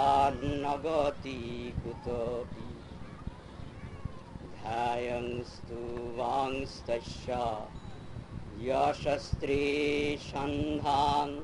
प्रसादान्नगति कुतोऽपि ध्यायंस्तु वांस्तस्य यशस्त्रे सन्धान्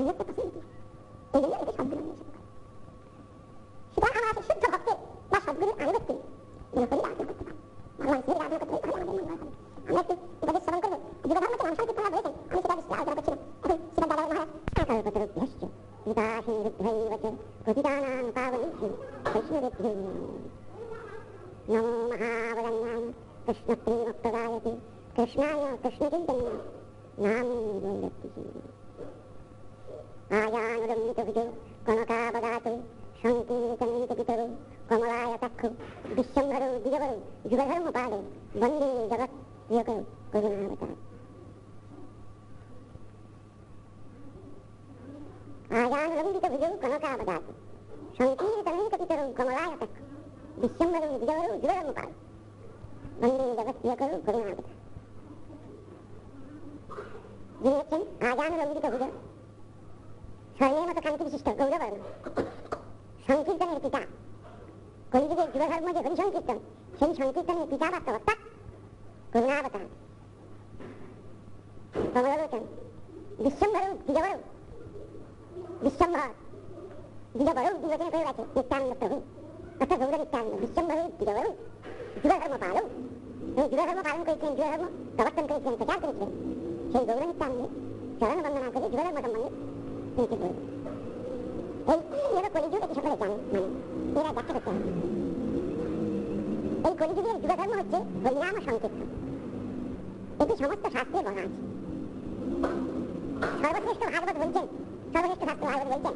সম্যক প্রসন্নতি, এই জন্য একে সদ্গুরু নিষেধ করে। সুতরাং আমরা সেই শুদ্ধ ভক্তি বা সদ্গুরুর আনুগত্যে হরি আরাধনা করতে পারি, ভগবান শ্রীর আরাধনা করতে পারি, আমাদের মঙ্গল হবে। আমরা একটু উপদেশ শ্রবণ করবো, যুগধর্মকে নাম সংকীর্তন বলেছেন, আমি সেটা আলোচনা করছিলাম। এখন সেটা দাদা মহারাজ কল্পতরুভ্যশ্চ কৃতাসিন্ধুভ্যৈব চ পতিতানাং পাবনেভ্যো বৈষ্ণবেভ্যো নমো মহাবদান্যায় কৃষ্ণপ্রেমপ্রদায়তে কৃষ্ণায় কৃষ্ণচৈতন্য নাম্নী আয়ানুরম্বিতভুজো কনকাবদাতো সংকীর্তনৈকপিতরো কমলায়তাক্ষো বিশ্বম্ভরো দ্বিজবরো যুগধর্মপাদো বন্দে জগৎ প্রিয়করো করুণাবতার। আয়ানুরম্বিতভুজো কনকাবদাতো সংকীর্তনৈকপিতরো কমলায়তাক্ষো বিশ্বম্ভরো দ্বিজবরো যুগধর্মপাদো বন্দে জগৎ প্রিয়করো করুণাবতার। যিনি হচ্ছেন আয়ানুরম্বিতভুজ, স্বর্ণের মতো কান্তি বিশিষ্ট গৌরবর্ণ, সংকীর্তনের পিতা। কলিযুগের যুগধর্ম যে হরি সংকীর্তন, সেই সংকীর্তনের পিতা বা প্রবক্তা করুণাবতার কমলোচন বিশ্বম্ভরৌ দ্বিজবরৌ, বিশ্বম্ভর দ্বিজবরৌ দুবচনে প্রয়োগ আছে নিত্যানন্দ প্রভু অর্থাৎ গৌর নিত্যানন্দ। বিশ্বম্ভরৌ দ্বিজবরৌ যুগধর্ম পালৌ, এবং যুগধর্ম পালন করেছিলেন, যুগধর্ম প্রবর্তন করেছিলেন, প্রচার করেছিলেন সেই গৌর নিত্যানন্দের চরণ বন্দনা করে যুগধর্ম সম্বন্ধে নিশ্চিত করবে। এই হলো কলিযুগ, এটি সকলে জানে, মানে এরা ব্যাখ্যা করতে হবে। এই কলিযুগের যুগধর্ম হচ্ছে হরিনাম সংকীর্তন, এটি সমস্ত শাস্ত্রে বলা আছে। সর্বশ্রেষ্ঠ ভাগবত বলছেন, সর্বশ্রেষ্ঠ শাস্ত্র ভাগবত বলছেন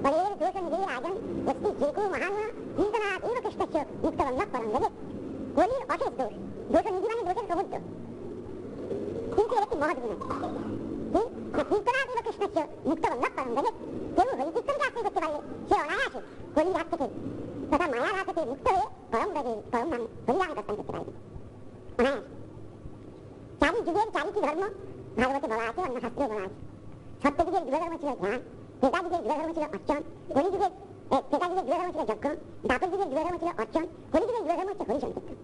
বলের দোষ নিধি রাজন অস্তি যেকু মহান চিন্তনাৎ এব কৃষ্ণস্য মুক্তবন্ধ পরম গজে। কলির অশেষ দোষ, দোষ নিধি মানে দোষের প্রবুদ্ধ, কিন্তু এর একটি মহৎ গুণ আছে, চিন্তনাৎ এব কৃষ্ণস্য মুক্তবন্ধ পরম গজে। কেউ হরিকীর্তনকে আশ্রয় করতে পারলে সে অনায়াসে কলির হাত থেকে তথা মায়ার হাত থেকে মুক্ত হয়ে পরম গজে পরম ধামে হরিনামে প্রস্থান করতে পারবে অনায়াসে। চারি যুগের চারিটি ধর্ম ভাগবতে বলা আছে, অন্য শাস্ত্রেও বলা আছে। সত্যযুগের যুগধর্ম ছিল ধ্যান, ত্রেতাযুগের যুগধর্ম ছিল অর্চন, কলিযুগের ত্রেতাযুগের যুগধর্ম ছিল যজ্ঞ, দ্বাপর যুগের যুগধর্ম ছিল অর্চন, কলিযুগের যুগধর্ম হচ্ছে হরি সংকীর্তন।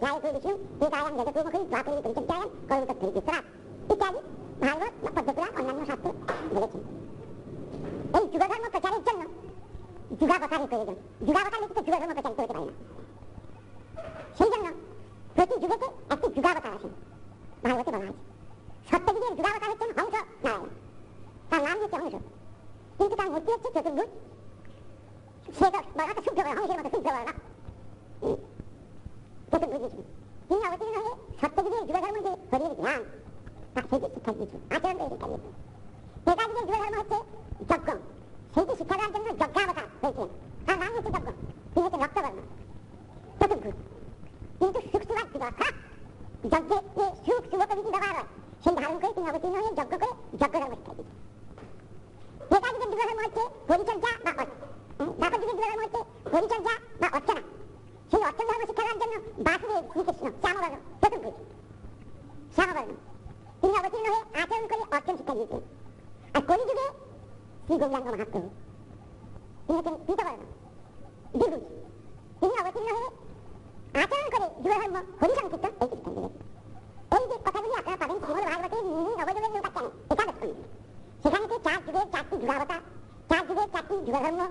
ধ্যায়তো বিষ্ণু ত্রেতায়াম জগৎপ্রমুখী দ্বাপরে পরিচর্যায়াম কর্মতত্ত্বরিচিত্রা ইত্যাদি ভাগবত বা পদ্মপুরাণ অন্যান্য শাস্ত্র বলেছেন। এই যুগধর্ম প্রচারের জন্য যুগাবতারের প্রয়োজন, যুগাবতার ব্যতীত যুগধর্ম প্রচারিত হতে পারে না। সেই জন্য প্রতি যুগেতে একটি যুগাবতার আসেন, ভাগবতে বলা আছে। সত্যযুগের যুগাবতার হচ্ছেন হংস নারায়ণ, তার নাম হচ্ছে হংস, কিন্তু তার মূর্তি হচ্ছে চতুর্ভুজ, সে তো বড়টা শুদ্ধ বড়, হংসের মতো শুদ্ধ বড় না, চতুর্ভুজ বিষ্ণু। তিনি অবতীর্ণ হয়ে সত্যযুগের যুগধর্ম যে হরির ধ্যান তা সেইটি শিক্ষা দিয়েছেন, আচরণ করে শিক্ষা দিয়েছেন। ত্রেতাযুগের যুগধর্ম হচ্ছে যজ্ঞ, সেইটি শিক্ষা দেওয়ার জন্য যজ্ঞাবতার হয়েছিলেন, তার নাম হচ্ছে যজ্ঞ, তিনি হচ্ছে রক্তবর্ণ চতুর্ভুজ। কিন্তু সুখ সুবাদ খারাপ, যজ্ঞে যে সুখ শুভ প্রভৃতি ব্যবহার হয় সেই ধারণ করে তিনি অবতীর্ণ হয়ে যজ্ঞ করে যজ্ঞধর্ম শিক্ষা দিয়েছেন। ত্রেতাযুগের যুগধর্ম হচ্ছে পরিচর্যা বা দ্বাপর যুগের যুগধর্ম হচ্ছে পরিচর্যা বা অর্চনা। সেই অর্চন ধর্ম শিক্ষা দেওয়ার জন্য বাসুদেব শ্রীকৃষ্ণ শ্যামবর্ণ চতুর্ভুজ শ্যামবর্ণ, তিনি অবতীর্ণ হয়ে আচরণ করে অর্চন শিক্ষা দিয়েছেন। আর কলিযুগে শ্রী গৌরাঙ্গ মহাপ্রভু, তিনি হচ্ছেন পীতবর্ণ দ্বিভুজ, তিনি অবতীর্ণ হয়ে আচরণ করে যুগধর্ম হরি সংকীর্তন এই শিক্ষা দিয়েছেন। এই যে কথাগুলি আপনারা পাবেন শ্রীমদ ভাগবতের নবযুগের উপাখ্যানে একাদশ খণ্ডে, সেখানে চার যুগের চারটি যুগাবতার, চার যুগের চারটি যুগধর্ম,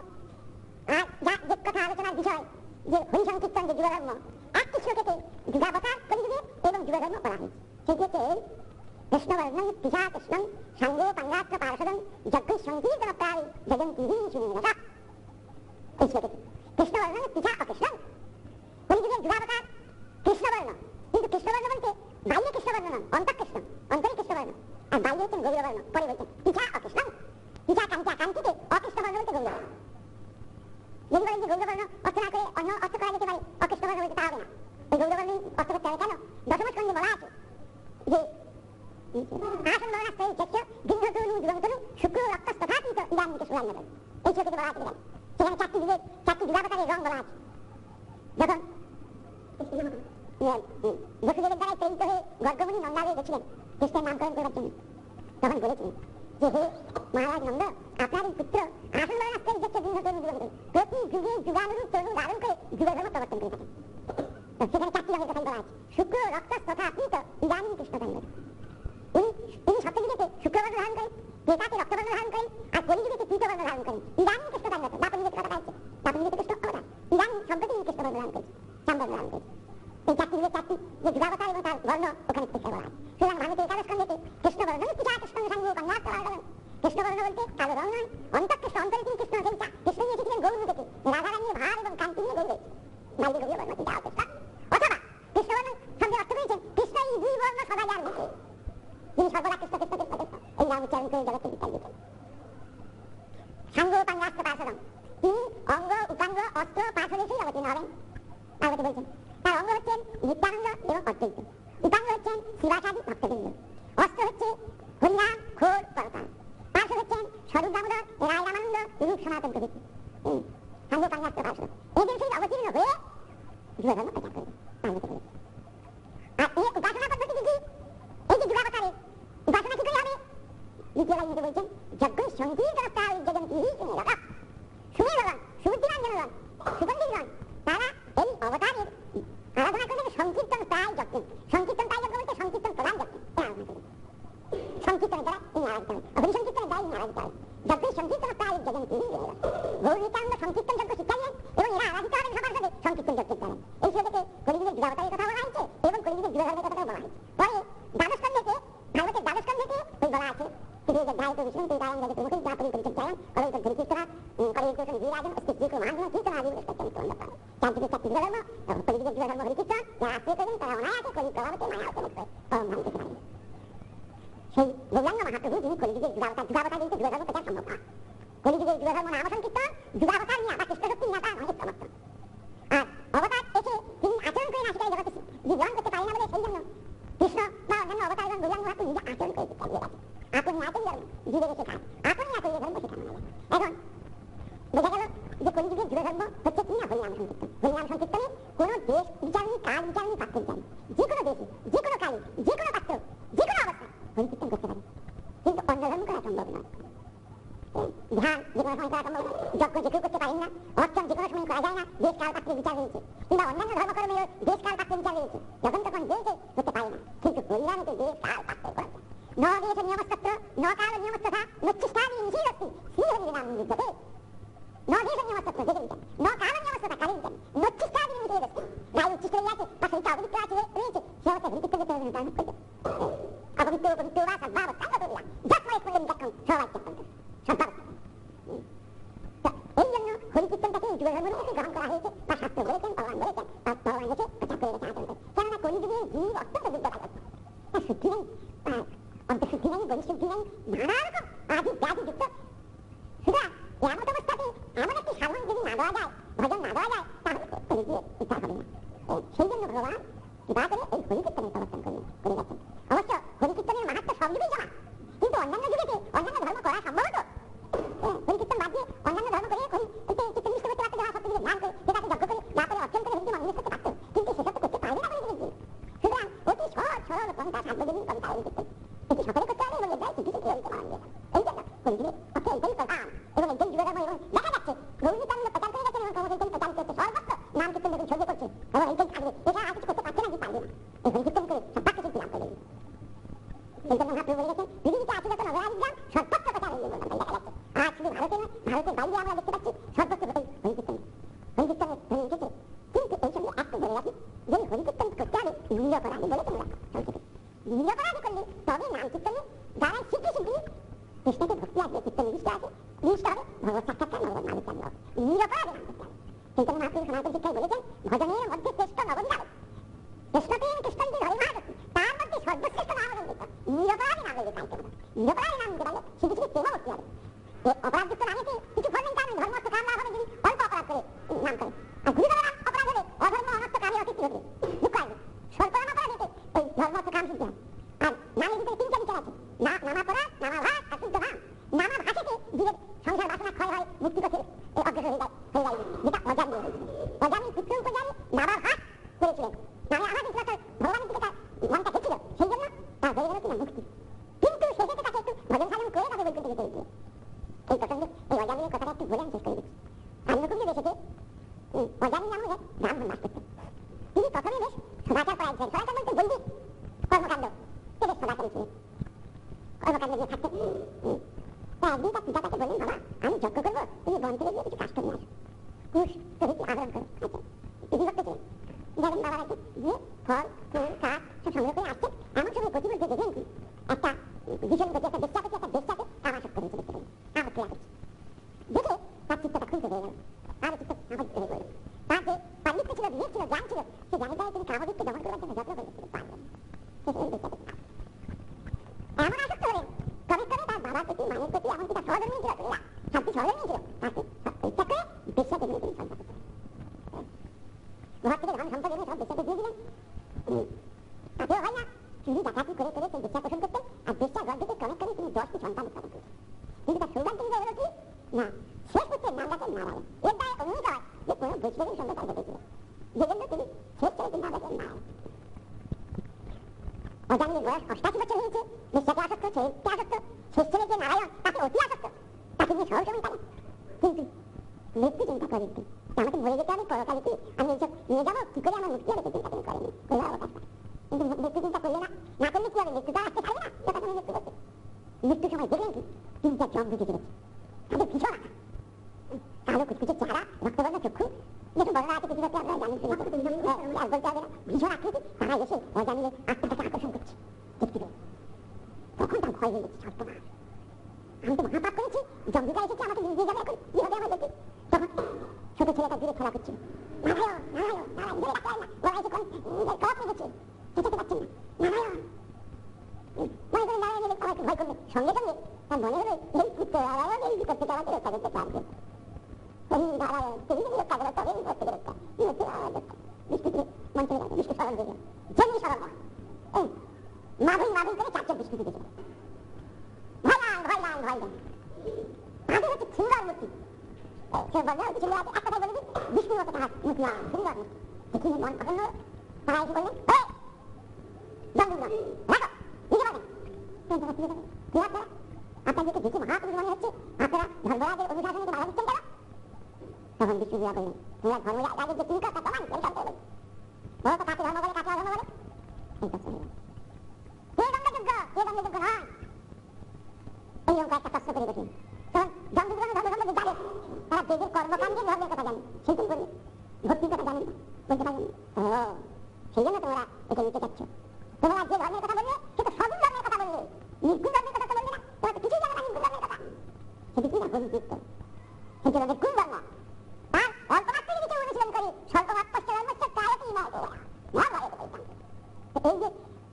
আর যা যে কথা আলোচনার বিষয় যে হরি সংকীর্তন যে যুগধর্ম, একটি শ্লোকেতে যুগাবতার কলিযুগে এবং যুগধর্ম করা হয়েছে। সেটি হচ্ছে এই কৃষ্ণবর্ণং পিতা কৃষ্ণং সাঙ্গো পাঙ্গাত্র পার্ষদং যজ্ঞ সংকীর্তন প্রায় জগন্তি শুনিয়া। এই শ্লোকেতে কৃষ্ণবর্ণং পিতা অকৃষ্ণং, কলিযুগের যুগাবতার কৃষ্ণবর্ণ, কিন্তু কৃষ্ণবর্ণ বলতে বাইরে কৃষ্ণবর্ণ নন, অন্তঃকৃষ্ণ অন্তরে কৃষ্ণবর্ণ, আর বাইরে হচ্ছেন গৌরবর্ণ। পরে বলছেন পিতা অকৃষ্ণং, পিতা কান্তিতে অকৃষ্ণবর্ণ বলতে গৌরবর্ণ। যদি বলেন যে গৌরবর্ণ অর্থ না করে অন্য অর্থ করা যেতে পারে, অকৃষ্ণবর্ণ বলতে তা হবে না। ওই গৌরবর্ণ অর্থ করতে হবে কেন? দশম স্কন্ধে বলা আছে যে আসন বর্ণাস্ত্রয় চেষ্য গৃহতনু যুগন্তনু শুক্র রক্তস্তথাতীত ইদানীকে সুরান্নতন, এই শ্লোকে বলা আছে। সেখানে চারটি যুগের চারটি যুগাবতারের রং বলা আছে। যখন বসুদেবের দ্বারাই প্রেরিত হয়ে গর্গমুনি নন্দালয়ে গেছিলেন কৃষ্ণের নামকরণ করার জন্য, তখন বলেছিলেন যে হে মহারাজ নন্দ, আপনার এই পুত্র আসন বর্ণাস্ত্রয় চেষ্য গৃহতনু যুগন্তনু প্রতি যুগে যুগানুরূপ তরু ধারণ করে যুগধর্ম প্রবর্তন করে থাকেন। সেখানে চারটি রঙের কথা বলা আছে, শুক্র রক্তস্তথাতীত ইদানীম কৃষ্ণকাণ্ড। তিনি সত্যযুগেতে শুক্রবর্ণ ধারণ করেন, ত্রেতাতে রক্তবর্ণ ধারণ করেন, কৃষ্ণবর্ণ বলতে কালো রং নয়, অন্তঃকৃষ্ণ, অন্তরে তিনি কৃষ্ণ, সেই কৃষ্ণ এসেছিলেন গৌর থেকে, রাধারানীর ভাব এবং কান্তি নিয়ে গৌর হয়েছে, বাইরে গৌরীয় বর্ণ চিন্তা অপেক্ষা। অথবা কৃষ্ণবর্ণ শব্দে অর্থ করেছেন কৃষ্ণ এই দুই বর্ণ সদা যার মুখে, তিনি সর্বদা কৃষ্ণ কৃষ্ণ কৃষ্ণ কৃষ্ণ এই নাম উচ্চারণ করে জগৎকে বিস্তার দিতেন। সাঙ্গ উপাঙ্গাস্ত্র পার্শ্বদম, তিনি অঙ্গ উপাঙ্গ অস্ত্র পার্শ্বদ এসেই অবতীর্ণ হবেন। পার্বতী বলছেন তার অঙ্গ হচ্ছেন নিত্যানন্দ এবং অদ্বৈত, উপাঙ্গ হচ্ছেন শিবাসাদি ভক্তবৃন্দ, অস্ত্র হচ্ছে হরিনাম ঘোর পরকাল, পার্শ্বদ হচ্ছেন স্বরূপ দামোদর রায় রামানন্দ রূপ সনাতন প্রভৃতি। সাঙ্গ উপাঙ্গাস্ত্র পার্শ্বদ এদের সেই অবতীর্ণ হয়ে জীবধর্ম প্রচার করবে পার্বতী বলেছেন। আর এই উপাসনা পদ্ধতি কি? এই যে যুগাবতারে উপাসনা কি করে হবে? দ্বিতীয় লাইনে বলছেন যজ্ঞ সংকীর্তনস্তায় জগন্তি সুমেরগণ, সুমেরগণ সুবুদ্ধিমানজনগণ সুপণ্ডিতগণ তারা এই অবতারের আরাধনা করবে সংকীর্তন প্রায় যজ্ঞ। সংকীর্তন প্রায় যজ্ঞ বলতে সংকীর্তন প্রধান যজ্ঞ, সংকীর্তনের দ্বারা তিনি আরাধিত হবে, হরিসংকীর্তনের দ্বারা তিনি আরাধিত হবে। যজ্ঞের সংকীর্তন প্রায় জগন্তি সুমেরগণ, গৌর নিত্যানন্দ সংকীর্তন যজ্ঞ শিক্ষা দিলেন এবং এরা আরাধিত হবেন সবার সাথে সংকীর্তন যজ্ঞের দ্বারা। এই শ্লোকে কলিযুগের যুগাবতারের কথা বলা হয়েছে এবং কলিযুগের যুগধর্মের কথা বলা হয়েছে। পরে দ্বাদশ স্কন্ধে ভাগবতের দ্বাদশ স্কন্ধে ওই বলা আছে ध्यायतो विष्णुं पीतायं जगत्प्रमुखं ज्ञापयं परिचर्यायं कलौतद्धरिकीर्तना कलयुगोषं वीराजं स्थित्येकमानः कीर्तनादिं निष्पत्यन्तः शान्तिके सत्युगधर्म परिविजय जीवधर्म हरिकीर्तन या आश्रयकरं तरावनायाते कलि प्रभावते मायावते मुक्ते ओम नमः शिवाय। সেই গৌরাঙ্গ মহাপ্রভু যিনি কলিযুগের যুগাবতার বলতে যুগধর্ম প্রচার সম্ভব না। কলিযুগের যুগধর্ম নাম সংকীর্তন, যুগাবতার নিয়ে বা কৃষ্ণ শক্তি নিয়ে মহেশ সমর্থন। আর অবতার এসে তিনি আচরণ করে না সেটাই জগতে জীবন করতে পারে না বলে সেই জন্য কৃষ্ণ বা অন্যান্য অবতারগণ গৌরাঙ্গ মহাপ্রভু নিজে আচরণ করে চালিয়ে গেছে। আপনি আচরণ ধর্ম জীবের শেখান, আপনি আচরণ ধর্ম শেখানো হবে। এখন বোঝা গেল যে কলিযুগের যুগধর্ম হচ্ছে কি না হরিনাম সংকীর্তন। হরিনাম সংকীর্তনে কোনো দেশ বিচারণী কাল বিচারণী পাত্র বিচারণী যে কোনো দেশে যে কোনো কালে যে কোনো পাত্র যে কোনো অবস্থায় হরিকীর্তন করতে পারে, কিন্তু অন্য ধর্ম করা সম্ভব নয়। ধ্যান যে কোনো সময় করা সম্ভব নয়, যজ্ঞ যে কেউ করতে পারেন না, অর্চন যে কোনো সময় করা যায় না, দেশ কাল পাত্রের বিচার রয়েছে, কিংবা অন্যান্য ধর্মকর্মের দেশ কাল পাত্রের বিচার রয়েছে, যখন তখন দেশে করতে পারে না, কিন্তু হরিনামে তো দেশ কাল পাত্রের করা যায়। ন দেশ নিয়মস্তত্র ন কাল নিয়মস্তথা নচ্ছিষ্টানি নিষেধস্তি শ্রীহরিনাম বিদ্যতে। ন দেশ নিয়মস্তত্র দেশের বিচার, ন কাল নিয়মস্তথা কালের বিচার, নচ্ছিষ্টানি নিষেধস্তি গায়ে উচ্ছিষ্ট হয়ে আছে বা শরীরটা অপবিত্র আছে রয়েছে, সে হচ্ছে হরিকীর্তন করতে হবে না করবে। অপবিত্র পবিত্র বা সদ্ভাব কাণ্ড করিয়া যৎময় কুণ্ডলী যক্ষম সবাই চেতন্ত সদ্ভাব। এই জন্য হরিকীর্তনটাকে যুগধর্মের মধ্যে গ্রহণ করা হয়েছে বা শাস্ত্র বলেছেন, ভগবান বলেছেন, ভগবান এসে প্রচার করে গেছে আচরণ করে। কেননা কলিযুগের জীব অত্যন্ত দুর্বলতা, তার শুদ্ধি নেই, অন্তঃশুদ্ধি নেই, বহিঃশুদ্ধি নেই, নানা রকম আদি ব্যাধি যুক্ত। সুতরাং এমন অবস্থাতে এমন একটি সাধন যদি না দেওয়া যায়, ভজন না দেওয়া যায়, তাহলে কলিযুগের উদ্ধার হবে না। সেই জন্য ভগবান কৃপা করে এই হরিকীর্তনের প্রবর্তন করে গেছেন। অবশ্য হরিকীর্তনের মাহাত্ম্য সব যুগেই জমা, কিন্তু অন্যান্য যুগেতে অন্যান্য ধর্ম করা সম্ভব হতো। হরিকীর্তন বাদ দিয়ে অন্যান্য ধর্ম করে কীর্তন নিষ্ঠ করতে পারতো, যারা সত্যযুগে ধ্যান করে সেটাকে যজ্ঞ করে তারপরে অর্জন করে হরিকে মন্দির করতে পারতো, কিন্তু সেসব তো করতে পারবে না কলিযুগের জীব। সুতরাং অতি সহজ সরল পন্থা সার্বজনীন পন্থা হরিকীর্তন, এটি সকলে করতে হবে এবং এটাই সিদ্ধি থেকে হরিকে মানা গেছে। এই জন্য কলিযুগের পক্ষে এটাই প্রধান এবং এটাই যুগধর্ম। এবং দেখা যাচ্ছে গৌরীতানন্দ প্রচার করে গেছেন এবং ক্রমশ প্রচার করছে, সর্বত্র নাম কীর্তন যখন ছড়িয়ে পড়ছে এবং এটাই থাকবে, এটা আর কিছু করতে পারছে না, কি পারবে না, এই হরিকীর্তন করে সত্যাকে সিদ্ধি লাভ করবে। এই জন্য মহাপ্রভু বলে গেছেন পৃথিবীতে আছে যত নগরাবিজ্ঞান সর্বত্র প্রচার হয়ে যাবে, দেখা যাচ্ছে। আর শুধু ভারতে নয়, ভারতের বাইরে আমরা দেখতে পাচ্ছি সর্বত্র হরিকীর্তন হরিকীর্তনের ধ্বনি উঠেছে। কিন্তু এই সঙ্গে একটা বলে রাখি যে হরিকীর্তন করতে হবে নিরপরাধী বলে তোমরা সংক্ষেপে। নিরপরাধী করলে তবে নাম কীর্তনে যারা শিখে শিখবি কৃষ্ণকে ভক্তি আসবে, কীর্তন নিবিষ্ট আছে, নিবিষ্ট হবে ভগবত সাক্ষাৎকার নগদ নাম কীর্তন হবে, নিরপরাধী নাম কীর্তন। কিন্তু মহাপ্রভু সনাতন শিক্ষায় বলেছেন ভজনের মধ্যে শ্রেষ্ঠ নগদ যাবে, কৃষ্ণপ্রেম কৃষ্ণজি হরি মহাভক্তি, তার মধ্যে সর্বশ্রেষ্ঠ নাম হল কীর্তন। নিরপরাধী নাম হলে চাইতে হবে, নিরপরাধী নাম নিতে পারলে শুধু শুধু প্রেমা ভক্তি হবে। অপরাধযুক্ত নামেতে কিছু করবেন কারণ ধর্মস্থ কাম লাভ হবে যদি অল্প অপরাধ করে নাম করে, আর গুরুতর অপরাধ হলে অধর্ম অনর্থ কামে অকীর্তি হবে, দুঃখ আসবে। স্বল্পনাম অপরাধ হতে ওই ধর্মস্থ কাম সিদ্ধি হয়। আর নামের ভিতরে তিনটা বিচার আছে, নামাপরাধ, নামাভাস আর শুদ্ধ নাম। নামাভাসেতে জীবের সংসার বাসনা ক্ষয় হয়, মুক্তি পথে অগ্রসর হয়ে যায়, যেটা অজামি হয়েছিল। অজামির পুত্র উপজামি নামাভাস করেছিলেন, নামে আভাস দিয়েছিল, ভগবানের দিকে তার মনটা গেছিল, সেই জন্য তার হয়ে গেল কিনা মুক্তি। কিন্তু শেষে তাকে একটু ভজন সাধন করে তাকে বৈকুণ্ঠে যেতে হয়েছিল। এই প্রসঙ্গে এই অজামিনের কথাটা একটু বলে আমি শেষ করে দিচ্ছি। অন্নকুঞ্জ দেশেতে অজামিন নাম হলে ব্রাহ্মণ বাস করতেন। তিনি প্রথমে বেশ সদাচার করা ছিলেন, সদাচার বলতে বৈদিক কর্মকাণ্ড বেশ সদাচারী ছিলেন, কর্মকাণ্ড দিয়ে থাকতেন। একদিন তার পিতা তাকে বললেন, বাবা আমি যজ্ঞ করবো, তুমি বন থেকে গিয়ে কিছু কাজ করে আসো, কুশ প্রভৃতি আহরণ করো। আচ্ছা বিভক্ত ছিলেন, দেখেন বাবা রাখেন গিয়ে ফল ফুল কাঠ সব সংগ্রহ করে আসছে। এমন সময় গতি বলতে দেখলেন কি একটা ভীষণ গতি, একটা বেশ্যাকে কামাসক্ত হয়েছিল। প্রতি মানের প্রতি এমনকি তার সহধর্মী ছিল তুমিরা শান্তি সহধর্মী ছিল তাকে পরিত্যাগ করে বেশ্যা থেকে তিনি সন্তান ঘর থেকে ধন সম্পদ এনে সব বেশ্যাকে দিয়ে দিলেন তাতেও হয় না চুরি ডাকাতি করে করে সেই বেশ্যা পোষণ করতেন আর বেশ্যা গর্ভ থেকে ক্রমে ক্রমে তিনি 10টি সন্তান উৎপাদন করেছেন কিন্তু তার সৌভাগ্য বিজয় হলো কি না শেষ পুত্রের নাম রাখেন নারায়ণ এর দ্বারা অনুমিত হয় যে কোনো বৈষ্ণবের সঙ্গে তার ঘটেছিল যেজন্য তিনি শেষ ছেলেটির নাম রাখেন নারায়ণ অজামিলের বয়স 88 বছর হয়েছে বেশ্যাকে আসক্ত ছেলেকে আসক্ত শেষ ছেলে যে নারায়ণ তাকে অতি আসক্ত তাকে নিয়ে সব সময় তারা কিন্তু মৃত্যু চিন্তা করেন আমাকে মরে যেতে হবে পরকালে কি আমি এইসব নিয়ে যাবো কি করে আমার মুক্তি হবে সে চিন্তা তিনি করেনি কোনো অবকাশটা কিন্তু মৃত্যু চিন্তা করলে না করলে কি হবে মৃত্যু তো আসতে পারবে না তখন আমি মৃত্যু করতে মৃত্যুর সময় দেখলেন কি তিনটা জম ঢুকে চলেছে তাদের ভীষণ আঘাত কালো কুচকুচে চেহারা রক্তবর্ণ চক্ষু যেসব বড়রা আছে কিছু আমরা জানি বলতে হবে না ভীষণ আকৃতি তারা এসে অজামিলে আত্মাটাকে আকর্ষণ করছে দেখতে পেয়ে তখন তার ভয় হয়ে গেছে সর্বনাশ আমি তো মহাপাপ করেছি জম্বিকা এসেছে আমাকে নিয়ে যাবে এখন কি হবে আমার দেখি তখন ছোট ছেলেটা দূরে খেলা করছিল নারায়ণ নারায়ণ নারায়ণ ধরে ডাকলেন না বলা এসে কপ লেগেছে চেঁচাতে পারছেন না নারায়ণ মনে করে নারায়ণ এলে আমাকে ভয় করবে সঙ্গে সঙ্গে তার মনে হলো এই পুত্র নারায়ণ এই বিপদ থেকে আমাকে রক্ষা করতে পারবে নারায়ণ তুমি যদি রক্ষা করো তবে বিপদ থেকে রক্ষা বিষ্ণুকে মন্ত্রে লাগে বিষ্ণু স্মরণ দিল যেমনি স্মরণ হয় মাভিন মাভিন করে চারটে বিষ্ণু দিতে ভয়লান ভয়লান ভয়লান তাদের হচ্ছে সুন্দর মূর্তি সে বললো ছিল এক কথায় বলে দিন বিষ্ণুর মতো তাহার মূর্তি সুন্দর মূর্তি দেখি মন পছন্দ তারা এসে বললেন জন্ম রাখো নিজে বলেন আপনাদেরকে দেখে মহাপুরুষ মনে হচ্ছে আপনারা ধর্মরাজের অনুশাসনকে বাধা দিচ্ছেন কেন তখন বিষ্ণু বিয়া বললেন তোমরা ধর্মরাজের যে কিঙ্কর তা প্রমাণ এই সব বলবেন বলো তো কাকে ধর্ম বলে কাকে অধর্ম বলে এই কথা বলবেন কে দণ্ডযোগ্য নয় এই অঙ্ক একটা প্রশ্ন করে দেখুন তখন জন্মগ্রহণ ধর্ম সম্বন্ধে জানে তারা বেদের কর্মকাণ্ডের ধর্মের কথা জানেন শিল্পী বলবে ভক্তির কথা জানেন বলতে পারেন ও সেই জন্য তোমরা এটা নিতে চাচ্ছ তোমরা যে ধর্মের কথা বলবে সে তো সগুণ ধর্মের কথা বলবে নির্গুণ ধর্মের কথা তো বলবে না তোমরা তো কিছুই জানো না নির্গুণ ধর্মের কথা সেটি কি না গরিবযুক্ত সেই জন্য নির্গুণ ধর্ম তার অল্প মাত্রায় কিছু অনুশীলন করি স্বল্প মাত্রায় ধর্মস্য কায়তি নয় না বলে এই যে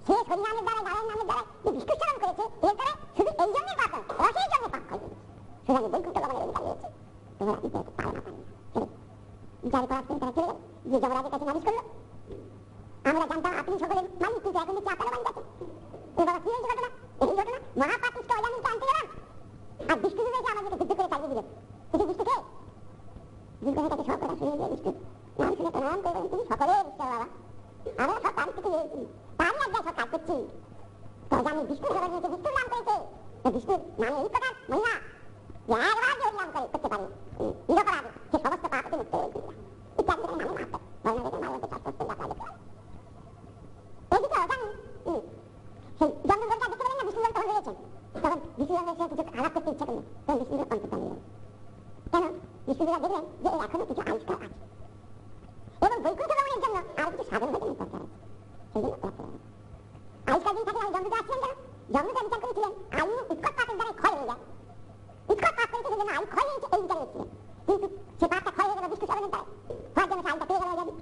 সে হরিনামের দ্বারা নারায়ণ নামের দ্বারা যে বিষ্ণু স্মরণ করেছে এর দ্বারা শুধু এই জন্যই পাপ রসের জন্য পাপ করে সুতরাং বৈকুণ্ঠ গমনের অধিকার রয়েছে তোমরা দিতে পারো না পারো যারা পড়াচ্ছেন তারা চলে গেল যে যমরাজের কাছে নালিশ করলো আমরা জানতাম আপনি সকলের মালিক কিন্তু এখন দেখছি আপনারা মালিক আছেন এবার কি হয়েছে ঘটনা এই ঘটনা মহাপাপিষ্ট অজামিলকে আনতে গেলাম আর বিষ্ণু এসে আমাদেরকে যুদ্ধ করে চালিয়ে দিলেন সেটি বিষ্ণু কে যুদ্ধ তাকে সব কথা শুনিয়ে দিয়ে বিষ্ণু নাম শুনে প্রণাম করবেন তুমি সকলের ঈশ্বর বাবা আমরা সব তারিখ থেকে রয়েছি তারই একবার সব কাজ করছি তো জানি বিষ্ণু সবার নিয়েছে বিষ্ণুর নাম করেছে তো বিষ্ণুর নামে এই প্রকার মহিমা যে একবার যে নাম করে করতে পারে নিরপরাধ সে সমস্ত পাপ থেকে মুক্ত হয়েছে ইত্যাদি নামে মাত্র বর্ণাদেরকে মালবতে চাষ করতে দেখা যেতে এদিকে জানি সেই জন্মগ্রহণটা দেখতে পেলেন না বিষ্ণু তখন রয়েছেন তখন বিষ্ণু এসে কিছু আলাপ করতে ইচ্ছা করলেন তখন বিষ্ণুর অন্তর্ধান নিলেন কেন বিষ্ণুরা দেখলেন যে এখনো কিছু আবিষ্কার আছে এবং বৈকুণ্ঠ গমনের জন্য আরো কিছু সাধন হতে দরকার আছে সেই জন্য আবিষ্কার দিন থাকে আমি জন্মতে আসছিলেন কেন জন্মতে বিচার করেছিলেন আয়ু উৎকট পাপের দ্বারা ক্ষয় হয়ে যায় উৎকট পাপ করেছে সেজন্য আয়ু ক্ষয় হয়েছে এই বিচার হচ্ছিলেন কিন্তু সে পাপটা ক্ষয় হয়ে গেল বিষ্ণু স্মরণের দ্বারা হওয়ার জন্য আয়ুটা পেয়ে গেল অজানি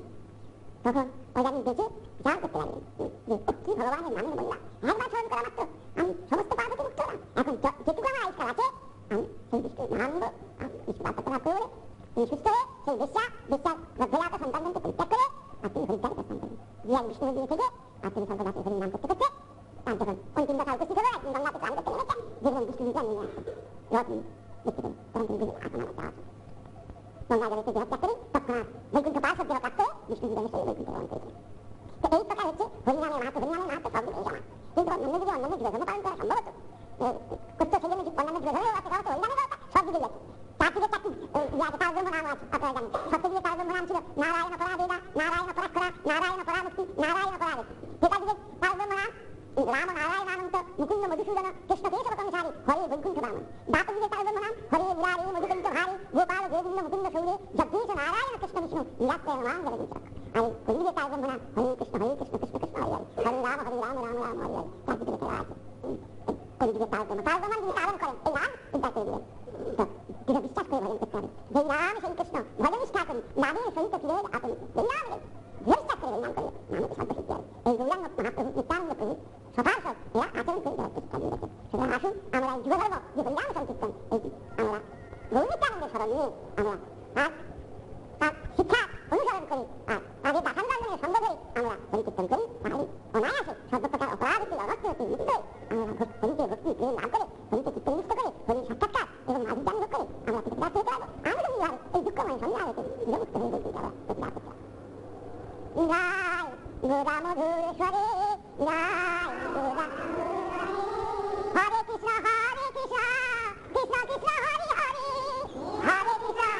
তখন অজানি বেঁচে ধ্যান করতে লাগলেন যে কি ভগবানের নামে বললাম একবার স্মরণ করা মাত্র আমি সমস্ত পাপ হতে মুক্ত হলাম এখন যেটুকু আমার আবিষ্কার আছে আমি সেই বিষ্ণুর নাম নেব বিষ্ণু বার্তা লাভ করে তিনি সুস্থ হয়ে সেই বেশ্যা গর্ভজাত সন্তানকে পরিত্যাগ করে আর তিনি হরিদ্বারে প্রস্থান করেন যে এক বিষ্ণু দিয়ে থেকে আর তিনি সর্বদাসী হরির নাম করতে করতে তার যখন অন্তিম কথা উপস্থিত হলো একদিন গঙ্গাতে স্নান করতে নেমেছেন যেরকম বিষ্ণু বিদ্যা নিয়ে আসেন রথ দেখতে পেলেন তখন তিনি বুঝলেন আসন আমার আছে গঙ্গা জলে দেহ ত্যাগ করে তৎক্ষণাৎ বৈকুণ্ঠ পার সব দেহ ত্যাগ করে বিষ্ণু বিদ্যা নিশ্চয়ই বৈকুণ্ঠ গ্রহণ করেছেন তো এই প্রকার হচ্ছে হরিনামের মাহাত্ম সব এই জানা কিন্তু অন্যান্য যদি অন্যান্য জীবধর্ম পালন করা সম্ভব হতো করতো সেই জন্য অন্যান্য জীবধর্মেও আছে কারণ হরিনামের কথা সব দিকে যাচ্ছে চারটিতে চারটি তারব্রহ্ম নাম আছে আপনারা জানেন সপ্তদিকে তারব্রহ্ম নাম ছিল নারায়ণ পরাবেদা নারায়ণ পরাক্ষরা নারায়ণ পরামুক্তি নারায়ণ পরাবেদী একাদিকে তারব্রহ্ম নাম রাম নারায়ণ আনন্ত মুকুন্দ মধুসূদন কৃষ্ণ কেশব কংসারী হরে বৈকুণ্ঠ বামন দাতদিকে তারব্রহ্ম নাম হরে মুরারে মধুকন্ত ভারে গোপাল গোবিন্দ মুকুন্দ সৌরে জগদীশ নারায়ণ কৃষ্ণ বিষ্ণু নিরাত্ময় নাম জগদীশ আর কলিযুগে তারব্রহ্ম নাম হরে কৃষ্ণ কৃষ্ণ কৃষ্ণ হরে হরে হরে রাম রাম রাম হরে হরে চারদিকে লেখা আছে কলিযুগে তারব্রহ্ম যিনি পালন করেন এই নাম চিন্তা করে দিলেন দৃঢ় বিশ্বাস করে ভজন করতে হবে যেই নাম সেই কৃষ্ণ ভজন নিষ্ঠা করি নামের সহিত ফিরে আপনি এই নাম দৃঢ় বিশ্বাস করে নাম করলে নামে সর্বসিদ্ধি হবে এই গৌরাঙ্গ মহাপ্রভু নিত্যানন্দ প্রভু সবার সব এরা আচরণ করে দেওয়ার চেষ্টা দিয়ে গেছে সুতরাং আসুন আমরা এই যুবধর্ম যে হরিনাম সংকীর্তন এইটি আমরা গৌরীকানন্দের স্মরণ নিয়ে আমরা আর তার শিক্ষা অনুসরণ করি আর তাদের দাসানুদানের সঙ্গ ধরে আমরা হরিকীর্তন করি তাহলে অনায়াসে সর্বপ্রকার অপরাধী অনর্থ হতে মুক্ত হয়ে আমরা হরিকে ভক্তি প্রেম লাভ করে হরিকে চিত্তনিষ্ঠ করে হরির সাক্ষাৎকার এবং মাঝি জ্ঞান ভোগ করে আমরা প্রতিলাভ হতে পারবো আমরা এইভাবে এই দুঃখময় সংসার হতে বিমুক্ত হয়ে যেতে আমরা প্রতিলাভ করতে পারবো। জয় গোদা মধুরেশ্বরে জয় গোদা হরে কৃষ্ণ কৃষ্ণ কৃষ্ণ হরে হরে হরে কৃষ্ণ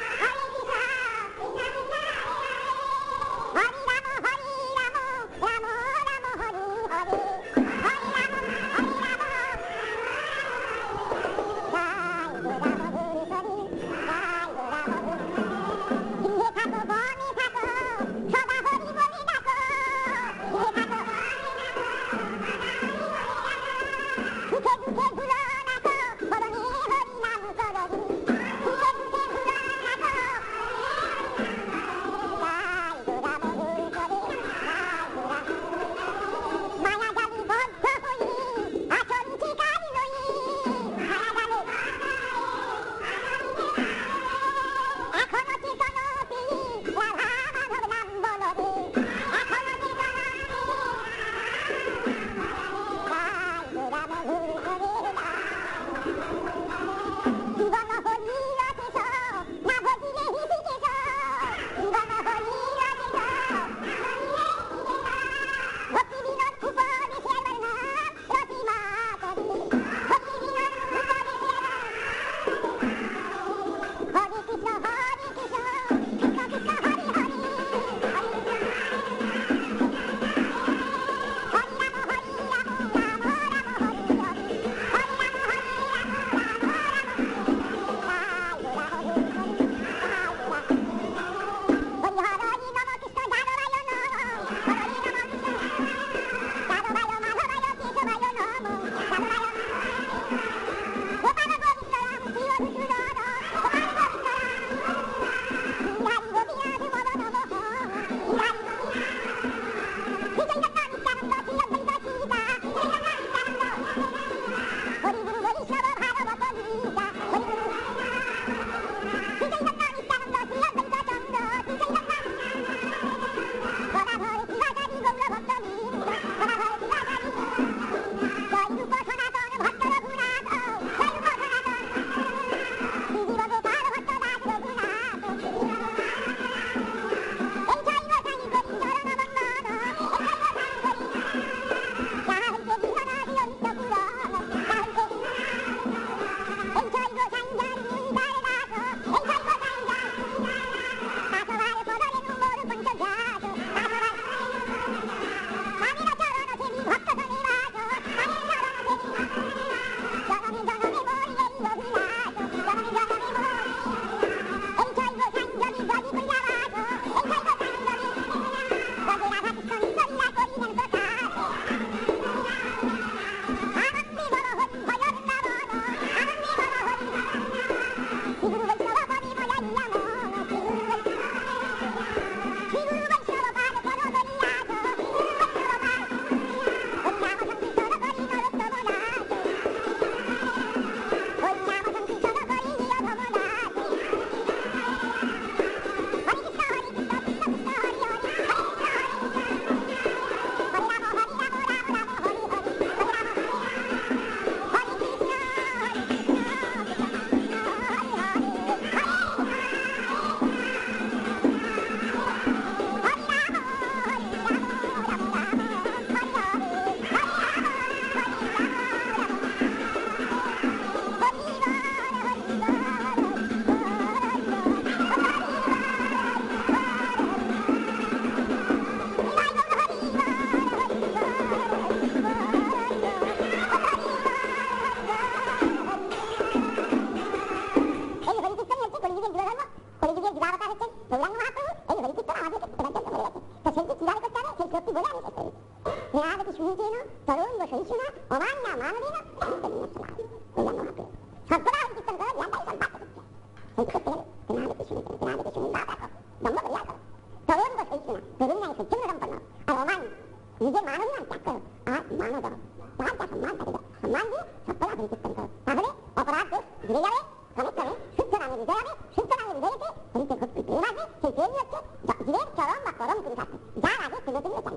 ধীরে যাবে, ক্রমে ক্রমে শুদ্ধ নামে হৃদয় হবে, শুদ্ধ নামে হৃদয়তে হরিতে ভক্তি প্রেম আসবে। সেই প্রেমই হচ্ছে জীবের চরম বা পরম পুরুষার্থ, যার আগে কোনো দিনও চাই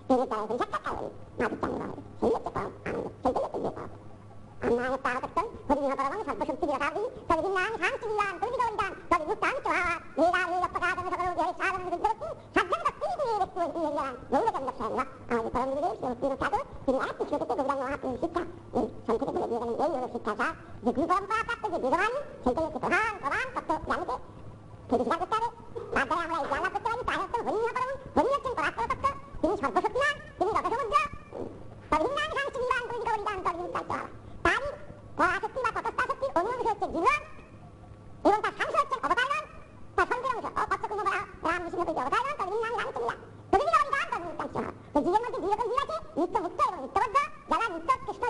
প্রেমের দ্বারা হরি সাক্ষাৎকার হবে, মাটির চাঙ্গ হবে, সেই হচ্ছে পরম আনন্দ, সেইটাই হচ্ছে বিয়ে পাওয়া। अन्नाय तावत्तम हरिहपरमं सर्वशक्ति विराटादि तद्विन्नां शान्ति विलान तुलिगवन्तां तद्भुतां च वेदा वेद प्रकाशं सकलो जय साधनं सिद्धवति सज्जन भक्ति के व्यक्ति निर्यान गौरवं दर्शयामि आज परम विदेश भक्ति रक्षातो विनायक श्लोक के गोदान वहां की शिक्षा संस्कृत के जीवन में ये शिक्षा था जो गुरु परंपरा प्राप्त जो विद्वान चैतन्य के प्रधान तत्व जानते फिर इसका करता है माता हमारा ज्ञान करता है ताहे तो हरिहपरम पराक्रम तत्व তিনি সর্বশক্তিমান তিনি রসসমুদ্র তদ্বিন্নাং শান্তি বিলান তুলিগवन्तां तद्भुतां च তারই পরাশক্তি বা তটস্থা শক্তির অন্য অংশ হচ্ছে জীবন এবং তার সাংস হচ্ছে অবতারণ, তার সন্তের অংশ অপত্রকুণ্ড বা রাম বিষ্ণু প্রতি অবতারণ তদ্বিন্নাং রাম চলিয়া তদ্বিন্নাং তদ্বিন্নাং তো জীবের মধ্যে দুই রকম জীব আছে, নিত্যমুক্ত এবং নিত্যবদ্ধ। যারা নিত্য কৃষ্ণ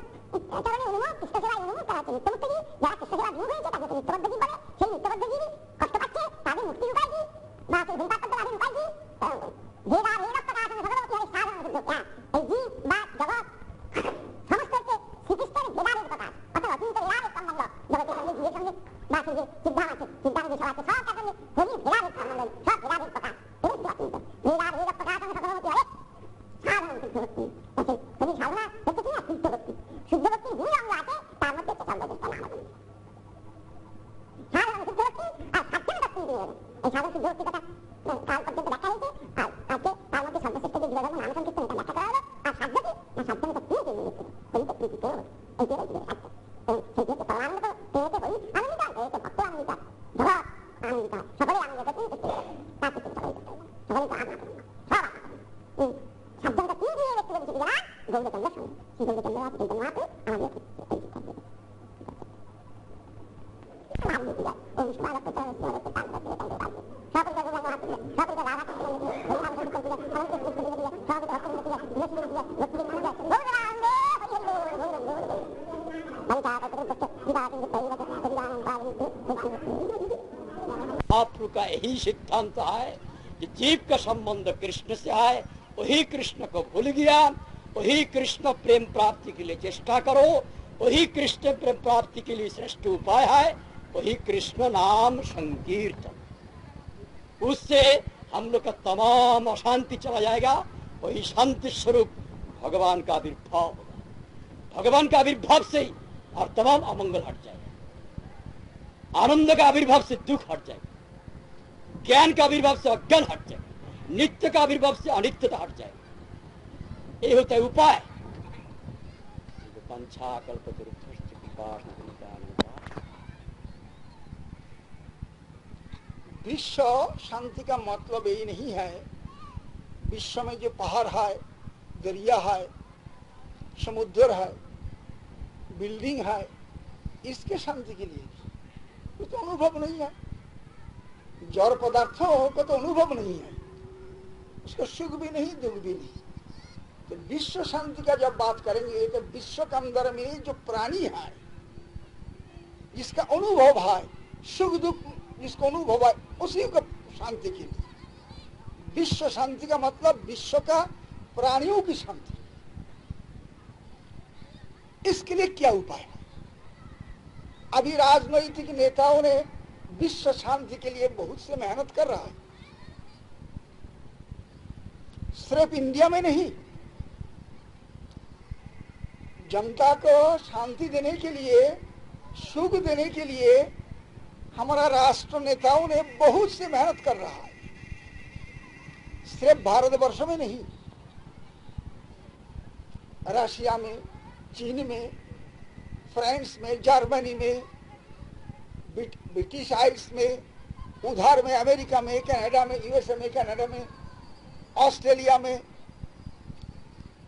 চরণে উন্মুখ, কৃষ্ণ সেবায় উন্মুখ, তারা হচ্ছে নিত্যমুক্ত জীব। যারা কৃষ্ণ সেবা বিমুখ হয়েছে তাদেরকে নিত্যবদ্ধ জীব বলে। সেই নিত্যবদ্ধ জীবই কষ্ট পাচ্ছে, তাদের মুক্তির উপায় কি বা সেই হরিপাদ লাভের উপায় কি? ভেদা ভেদ প্রকাশন ভগবতী হরি সাধন সিদ্ধ। এই জীব বা জগৎ সমস্ত হচ্ছে শ্রীকৃষ্ণের ভেদাভেদ প্রকাশ, অর্থাৎ অচিন্ত ভেদাভেদ সম্বন্ধ জগতের সঙ্গে জীবের সঙ্গে বা সেই যে সিদ্ধান্ত আছে সিদ্ধান্ত যে সব আছে সব কাছে হরি ভেদাভেদ সম্বন্ধ, সব ভেদাভেদ প্রকাশ এবং অচিন্ত ভেদাভেদ প্রকাশন ভগবতী হরি সাধন সিদ্ধ ভক্তি। হরি সাধনা হচ্ছে কি না শুদ্ধ ভক্তি। শুদ্ধ ভক্তির দুই অঙ্গ আছে, তার মধ্যে হচ্ছে সর্বশ্রেষ্ঠ নাম সাধন শুদ্ধ ভক্তি আর সাধ্যম ভক্তি। এই সাধন শুদ্ধ ভক্তি কথা কাল পর্যন্ত দেখা হয়েছে, আর আজকে তার মধ্যে সর্বশ্রেষ্ঠ যে জীবধর্ম নাম সংকীর্তন এটা ব্যাখ্যা করা হলো। আর সাধ্য কি না সাধ্যম তো প্রিয় জিনিস, হরিতে প্রীতি প্রেম এই যে সাধ্য সেই হচ্ছে পরমানন্দ। প্রেমেতে হরি আনন্দিত, প্রেমেতে ভক্ত আনন্দিত, জগৎ আনন্দিত, সকলে আনন্দিত। কিন্তু তার কিছু সকলে সকলে তো আপনার সব সাধ্যম তো প্রিয় দিয়ে ব্যক্তি বলেছে কি জানা গৌরচন্দ্র সঙ্গে সেই গৌরচন্দ্র চৈতন্য মহাপ্রভু আমাদের महाप्रभु का यही सिद्धांत है कि जीव का संबंध कृष्ण से है, वही कृष्ण को भूल गया, वही कृष्ण प्रेम प्राप्ति के लिए चेष्टा करो, वही कृष्ण प्रेम प्राप्ति के लिए श्रेष्ठ उपाय है, वही कृष्ण नाम संकीर्तन। उससे हम लोग का तमाम अशांति चला जाएगा, वही शांति स्वरूप भगवान का आविर्भाव होगा। भगवान का आविर्भाव से ही और तमाम अमंगल हट जाएगा, आनंद का आविर्भाव से दुख हट जाएगा, ज्ञान का आविर्भाव से अज्ञान हट जाएगा, नित्य का आविर्भाव से अनित्यता हट जाएगा। ये होता है उपाय। विश्व शांति का मतलब यही नहीं है विश्व में जो पहाड़ है, दरिया है, समुद्र है, बिल्डिंग है, इसके शांति के लिए वो तो अनुभव नहीं है। जड़ पदार्थों का तो अनुभव नहीं है, उसका सुख भी नहीं दुख भी नहीं। तो विश्व शांति का जब बात करेंगे तो विश्व के अंदर में जो प्राणी है जिसका अनुभव है, सुख दुख जिसको अनुभव है, उसी का शांति के लिए विश्व शांति का मतलब विश्व का प्राणियों की शांति। इसके लिए क्या उपाय है? अभी राजनैतिक नेताओं ने विश्व शांति के लिए बहुत से मेहनत कर रहा है, सिर्फ इंडिया में नहीं, जनता को शांति देने के लिए, सुख देने के लिए हमारा राष्ट्र नेताओं ने बहुत से मेहनत कर रहा है, सिर्फ भारतवर्ष में नहीं, रशिया में, चीन में, फ्रांस में, जर्मनी में, ब्रिटिश आइल्स में, उधर में अमेरिका में, कनाडा में, यूएसए में, कनाडा में, ऑस्ट्रेलिया में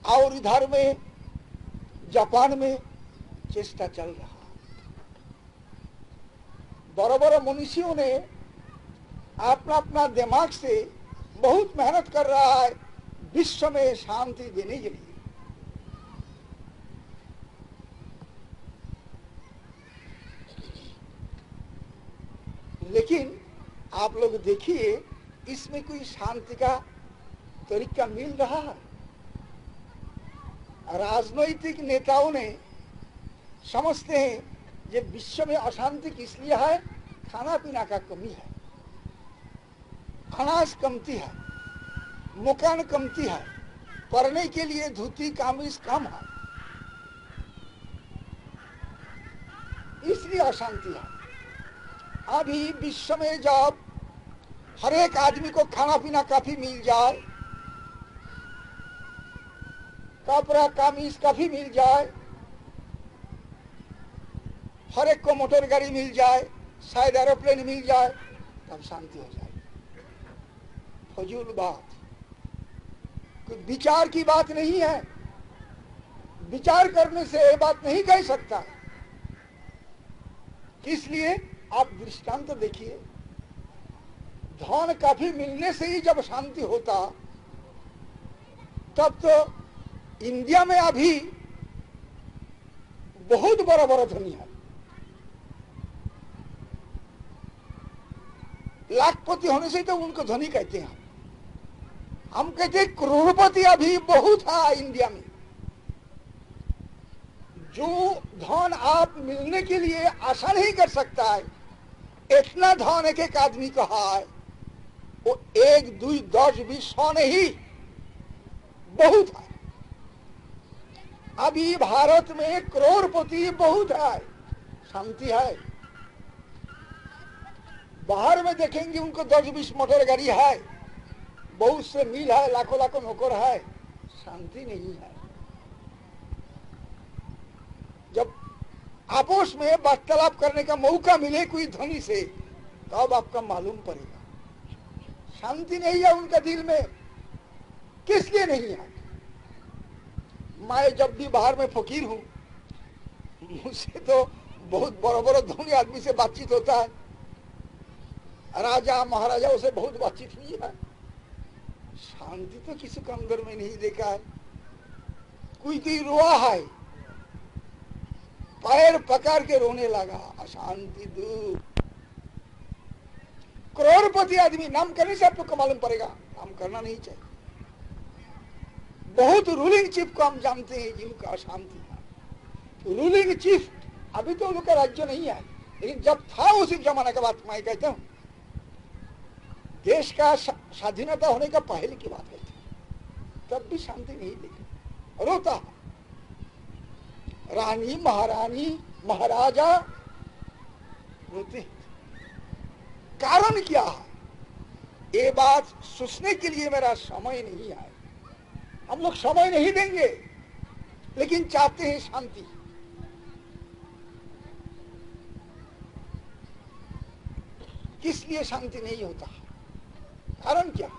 और इधर में जापान में चेष्टा चल रहा है। बड़े बड़े मनुष्यों ने अपना अपना दिमाग से बहुत मेहनत कर रहा है विश्व में शांति देने के लिए। लेकिन आप लोग देखिए इसमें कोई शांति का तरीका मिल रहा है? राजनैतिक नेताओं ने समझते हैं ये विश्व में अशांति किस लिए है? खाना पीना का कमी है, अनाज कमती है, मकान कमती है, पढ़ने के लिए धोती कामीज कम है, इसलिए अशांति है। अभी विश्व में जब हर एक आदमी को खाना पीना काफी मिल जाए, कपड़ा कामीज काफी मिल जाए, हर एक को मोटर गाड़ी मिल जाए, शायद एरोप्लेन मिल जाए, तब शांति हो जाए। फजूल बात, कोई विचार की बात नहीं है। विचार करने से ये बात नहीं कह सकता। इसलिए आप दृष्टांत देखिए, धन काफी मिलने से ही जब शांति होता, तब तो इंडिया में अभी बहुत बड़ा बड़ा धनी है, लाखपति होने से तो उनको धनी कहते हैं। हम कहते हैं करोड़पति अभी बहुत है इंडिया में। जो धन आप मिलने के लिए आशा नहीं कर सकता है, इतना धन एक एक आदमी का है, वो 1, 2, 10, 20, 100 नहीं, बहुत है। अभी भारत में करोड़पति बहुत है, शांति है। बाहर में देखेंगे उनको 10-20 मोटर गाड़ी है, बहुत से मिल है, लाखों लाखों नौकर है, शांति नहीं है। जब आपस में वार्तालाप करने का मौका मिले कोई धनी से, तब आपका मालूम पड़ेगा शांति नहीं है उनका दिल में। किस लिए नहीं है? मैं जब भी बाहर में फकीर हूं, मुझसे तो बहुत बड़ा बड़ा धनी आदमी से बातचीत होता है, राजा महाराजाओं से बहुत बातचीत हुई है, शांति तो किसी के अंदर में नहीं देखा है। कोई रोआ है, पैर पकड़ के रोने लगा, अशांति दूर। करोड़पति आदमी, नाम करने से आपको मालूम पड़ेगा, नाम करना नहीं चाहिए। बहुत रूलिंग चीफ को हम जानते हैं जिनका अशांति था। रूलिंग चीफ अभी तो उनका राज्य नहीं है, लेकिन जब था उसी जमाने के बाद, मैं कहता हूं देश का स्वाधीनता होने का पहले की बात है, तब भी शांति नहीं देखी, रोता। रानी महारानी महाराजा रोते। कारण क्या है? ये बात सोचने के लिए मेरा समय नहीं है। हम लोग समय नहीं देंगे, लेकिन चाहते हैं शांति। किस लिए शांति नहीं होता? कारण क्या?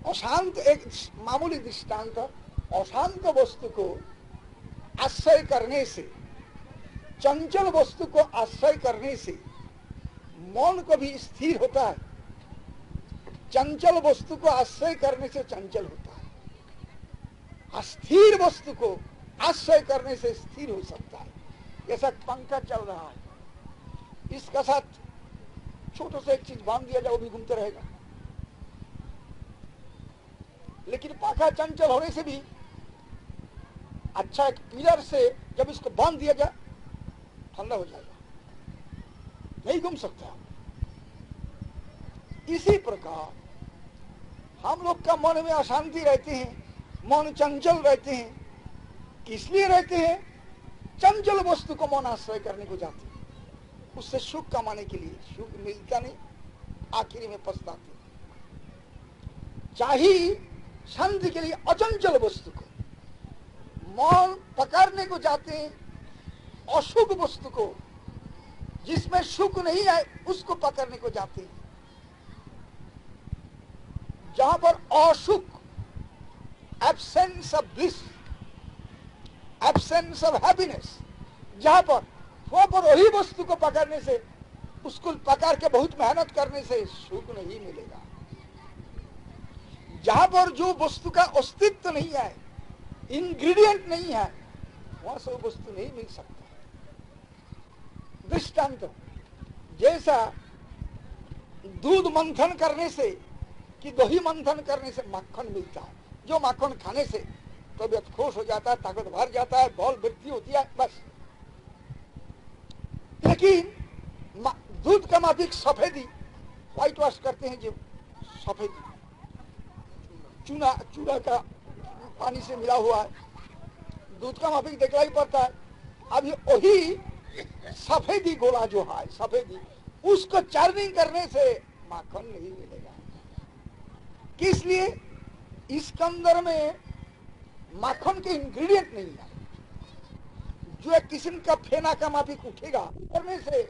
अशांत, एक मामूली दृष्टांत, अशांत वस्तु को आश्रय करने से, चंचल वस्तु को आश्रय करने से मन को भी स्थिर होता है। चंचल वस्तु को आश्रय करने से चंचल होता है, अस्थिर वस्तु को आश्रय करने से स्थिर हो सकता है। जैसा पंखा चल रहा है, इसका साथ छोटा सा एक चीज बांध दिया जाए, वो भी घूमते रहेगा। लेकिन पंखा चंचल होने से भी अच्छा एक पिलर से जब इसको बांध दिया जाए, ठंडा हो जाएगा, नहीं घूम सकता। इसी प्रकार हम लोग का मन में अशांति रहते हैं, मन चंचल रहते हैं। किस लिए रहते हैं? चंचल वस्तु को मन आश्रय करने को जाते हैं, उससे सुख कमाने के लिए। सुख मिलता नहीं, आखिरी में पछताते। चाहिए शांति के लिए अचंचल वस्तु को मन पकड़ने को जाते हैं, अशुभ वस्तु को, जिसमें सुख नहीं है, उसको पकड़ने को जाते हैं। जहां पर असुख, absence of bliss, absence of happiness, जहां पर वहां पर वही वस्तु को पकड़ने से, उसको पकड़ के बहुत मेहनत करने से सुख नहीं मिलेगा। जहां पर जो वस्तु का अस्तित्व नहीं है, इंग्रेडिएंट नहीं है, वहां से वो वस्तु नहीं मिल सकता। दृष्टांत, जैसा दूध मंथन करने से कि दही मंथन करने से मक्खन मिलता है, जो मक्खन खाने से तबीयत खुश हो जाता है, ताकत भर जाता है, बल वृद्धि होती है, बस लेकिन दूध का माफिक सफेदी, व्हाइट वॉश करते हैं जो सफेदी, चूना का पानी से मिला हुआ है, दूध का माफिक दिखलाई पड़ता है। अभी वही सफेदी गोला जो है सफेदी, उसको चार्निंग करने से माखन नहीं मिलेगा। किस लिए? इसके अंदर में माखन के इंग्रेडिएंट नहीं है। जो एक किस्म का फेना का माफिक उठेगा करने से,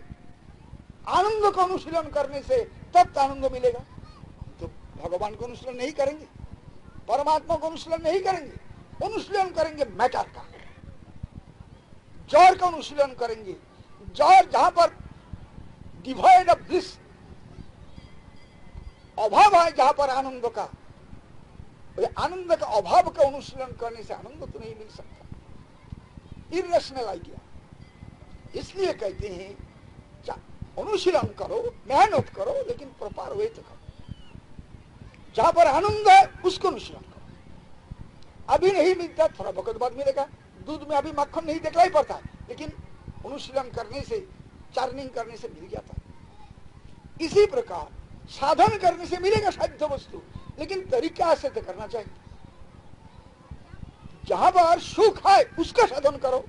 आनंद का अनुशीलन करने से तब आनंद मिलेगा। तो भगवान को अनुशीलन नहीं करेंगे, परमात्मा को अनुशीलन नहीं करेंगे, अनुशीलन करेंगे मैटर का, जड़ का अनुशीलन करेंगे। जड़ जहां पर डिवाइड ऑफ ब्लिस, अभाव है जहां पर आनंद का, आनंद का अभाव का अनुशीलन करने से आनंद तो नहीं मिल सकता। Irrational idea. इसलिए कहते हैं अनुशीलन करो, मेहनत करो, लेकिन प्रॉपर वे तो करो। जहां पर आनंद है उसको अनुशीलन करो। अभी नहीं मिलता, थोड़ा वक्त बाद मिलेगा। दूध में अभी मक्खन नहीं दिखलाई पड़ता है, लेकिन अनुशीलन करने से, चार्निंग करने से मिल जाता है। इसी प्रकार साधन करने से मिलेगा साध्य वस्तु, लेकिन तरीका से तो करना चाहिए। जहां पर सुख है उसका साधन करो,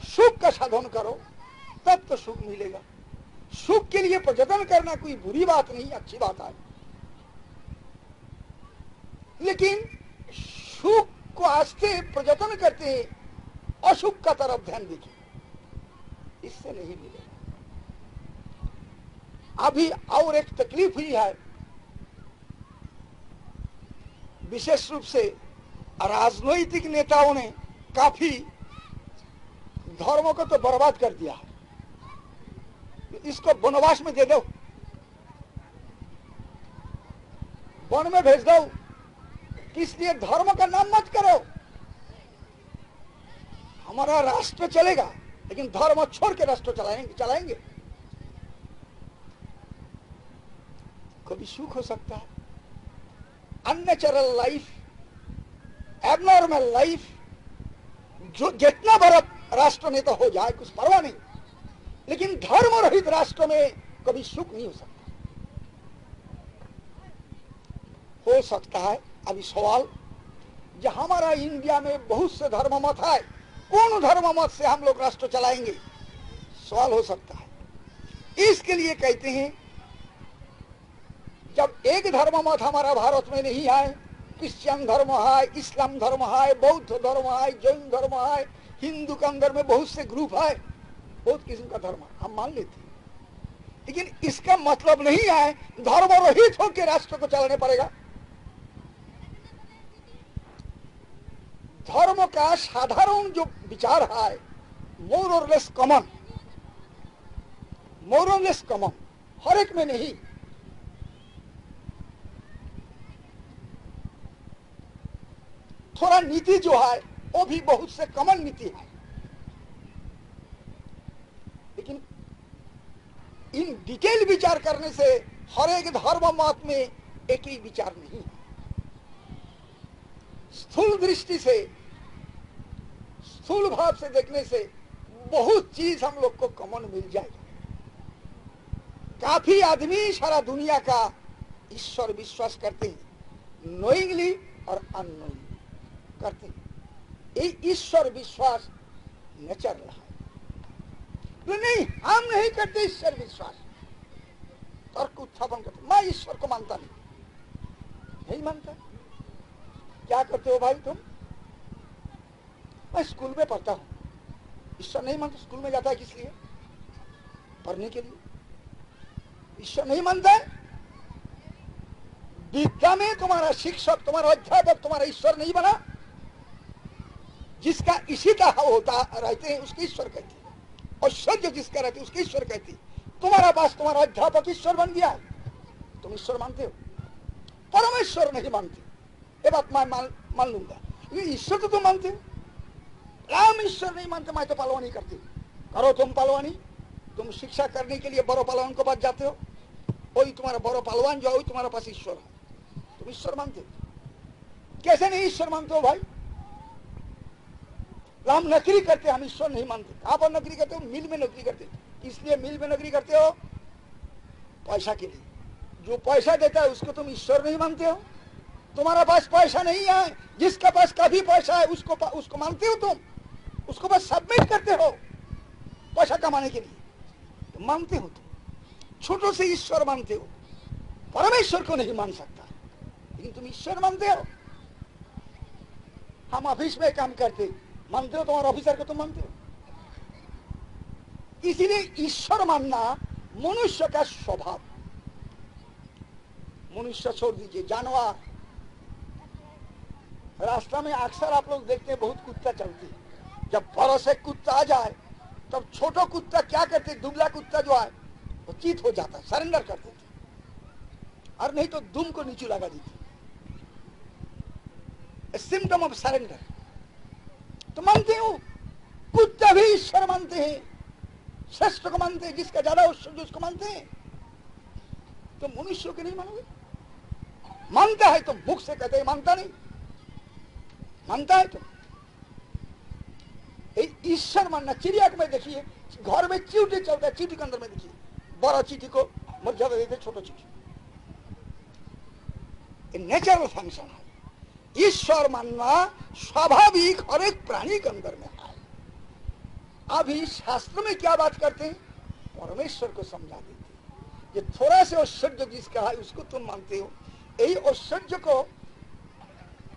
सुख का साधन करो, तब तो सुख मिलेगा। सुख के लिए प्रयत्न करना कोई बुरी बात नहीं, अच्छी बात है। लेकिन सुख को आस्ते प्रयत्न करते हैं, असुख का तरफ ध्यान दीजिए, इससे नहीं मिलेगा। अभी और एक तकलीफ हुई है, विशेष रूप से राजनैतिक नेताओं ने काफी धर्मों को तो बर्बाद कर दिया है। इसको वनवास में दे दो, वन में भेज दो, इसलिए धर्म का नाम मत करो। हमारा राष्ट्र चलेगा, लेकिन धर्म छोड़ के राष्ट्र चलाएंगे। कभी सुख हो सकता है, अननेचुरल लाइफ, एबनॉर्मल लाइफ, जो जितना बड़ा राष्ट्र नेता हो जाए कुछ परवाह नहीं, लेकिन धर्म रहित राष्ट्र में कभी सुख नहीं हो सकता। हो सकता है अभी सवाल, जो हमारा इंडिया में बहुत से धर्म मत है, कौन धर्म मत से हम लोग राष्ट्र चलाएंगे, सवाल हो सकता है। इसके लिए कहते हैं जब एक धर्म मत हमारा भारत में नहीं है, क्रिश्चियन धर्म है, इस्लाम धर्म है, बौद्ध धर्म है, जैन धर्म है, हिंदू के अंदर में बहुत से ग्रुप है, बहुत किस्म का धर्म हम मान लेते हैं, लेकिन इसका मतलब नहीं है धर्म रहित होकर राष्ट्र को चलाने पड़ेगा। धर्म का साधारण जो विचार है, मोर और लेस कॉमन, मोर और लेस कॉमन, हर एक में नहीं। थोड़ा नीति जो है वो भी बहुत से कॉमन नीति है, लेकिन इन डिटेल विचार करने से हर एक धर्म मत में एक ही विचार नहीं है। स्थूल दृष्टि से, स्थूल भाव से देखने से बहुत चीज हम लोग को कॉमन मिल जाएगा। काफी आदमी सारा दुनिया का ईश्वर विश्वास करते हैं, नोइंगली और अननोइंगली करते हैं। ये ईश्वर विश्वास नेचुरल है। तो नहीं, हम नहीं करते ईश्वर विश्वास, तर्क उत्थापन करते, मैं ईश्वर को मानता नहीं मानता। क्या करते हो भाई तुम? मैं स्कूल में पढ़ता हूं, ईश्वर नहीं मानता। स्कूल में जाता है किस लिए? पढ़ने के लिए। ईश्वर नहीं मानता है। विद्या में तुम्हारा शिक्षक, तुम्हारा अध्यापक तुम्हारा ईश्वर नहीं बना। जिसका इसी तरह होता रहते हैं उसके ईश्वर कहते हैं, और सत्य जिसका रहते उसके ईश्वर कहते हैं। तुम्हारा पास तुम्हारा अध्यापक ईश्वर बन गया, तुम ईश्वर मानते हो, परमेश्वर नहीं मानते। ये बात मैं मान लूंगा, ये ईश्वर तो तुम मानते हो। राम ईश्वर नहीं मानते, मैं तो पहलवानी करती। करो तुम पहलवानी, तुम शिक्षा करने के लिए बड़ो पहलवान को पास जाते हो, वही तुम्हारा बड़ो पहलवान जो है तुम्हारे पास ईश्वर है। तुम ईश्वर मानते हो, कैसे नहीं ईश्वर मानते हो भाई? हम नौकरी करते, हम ईश्वर नहीं मानते। कहां पर नौकरी करते हो? मिल में नौकरी करते। इसलिए मिल में नौकरी करते हो पैसा के लिए। जो पैसा देता है उसको तुम ईश्वर नहीं मानते हो। तुम्हारा पास पैसा नहीं है, जिसका पास कभी पैसा है उसको मानते हो तुम, उसको बस सबमिट करते हो पैसा कमाने के लिए, तो मानते हो तुम। छोटों से ईश्वर मानते हो, परमेश्वर को नहीं मान सकता, लेकिन तुम ईश्वर मानते हो। हम ऑफिस में काम करते, मानते हो तुम्हारे ऑफिसर को तुम मानते हो। इसीलिए ईश्वर मानना मनुष्य का स्वभाव। मनुष्य छोड़ दीजिए, जानवर। रास्ता में अक्सर आप लोग देखते हैं बहुत कुत्ता चलते हैं। जब बड़ा से कुत्ता आ जाए तब छोटा कुत्ता क्या करते, दुबला कुत्ता जो है वो चीत हो जाता, सरेंडर कर देते, और नहीं तो दुम को नीचे लगा देते। Symptom of surrender. तो मानते हो, कुत्ता भी ईश्वर मानते हैं, श्रेष्ठ को मानते हैं, जिसका ज्यादा ऐश्वर्य उसको मानते हैं। तो मनुष्य को नहीं मानोगे? मानता है तो मुख से कहते हैं, मानता नहीं। मानता है तो ईश्वर मानना। चिड़िया में देखिए, घर में चींटी चलता है, चींटी के अंदर में देखिए बड़ा चींटी को मर्यादा देते, छोटा चींटी। नेचुरल फंक्शन है। ईश्वर मानना स्वाभाविक हर एक प्राणी के अंदर में है। अभी शास्त्र में क्या बात करते हैं? परमेश्वर को समझा देते हैं। ये थोड़ा से ऐश्वर्य जिसका है उसको तुम मानते हो, यही ऐश्वर्य को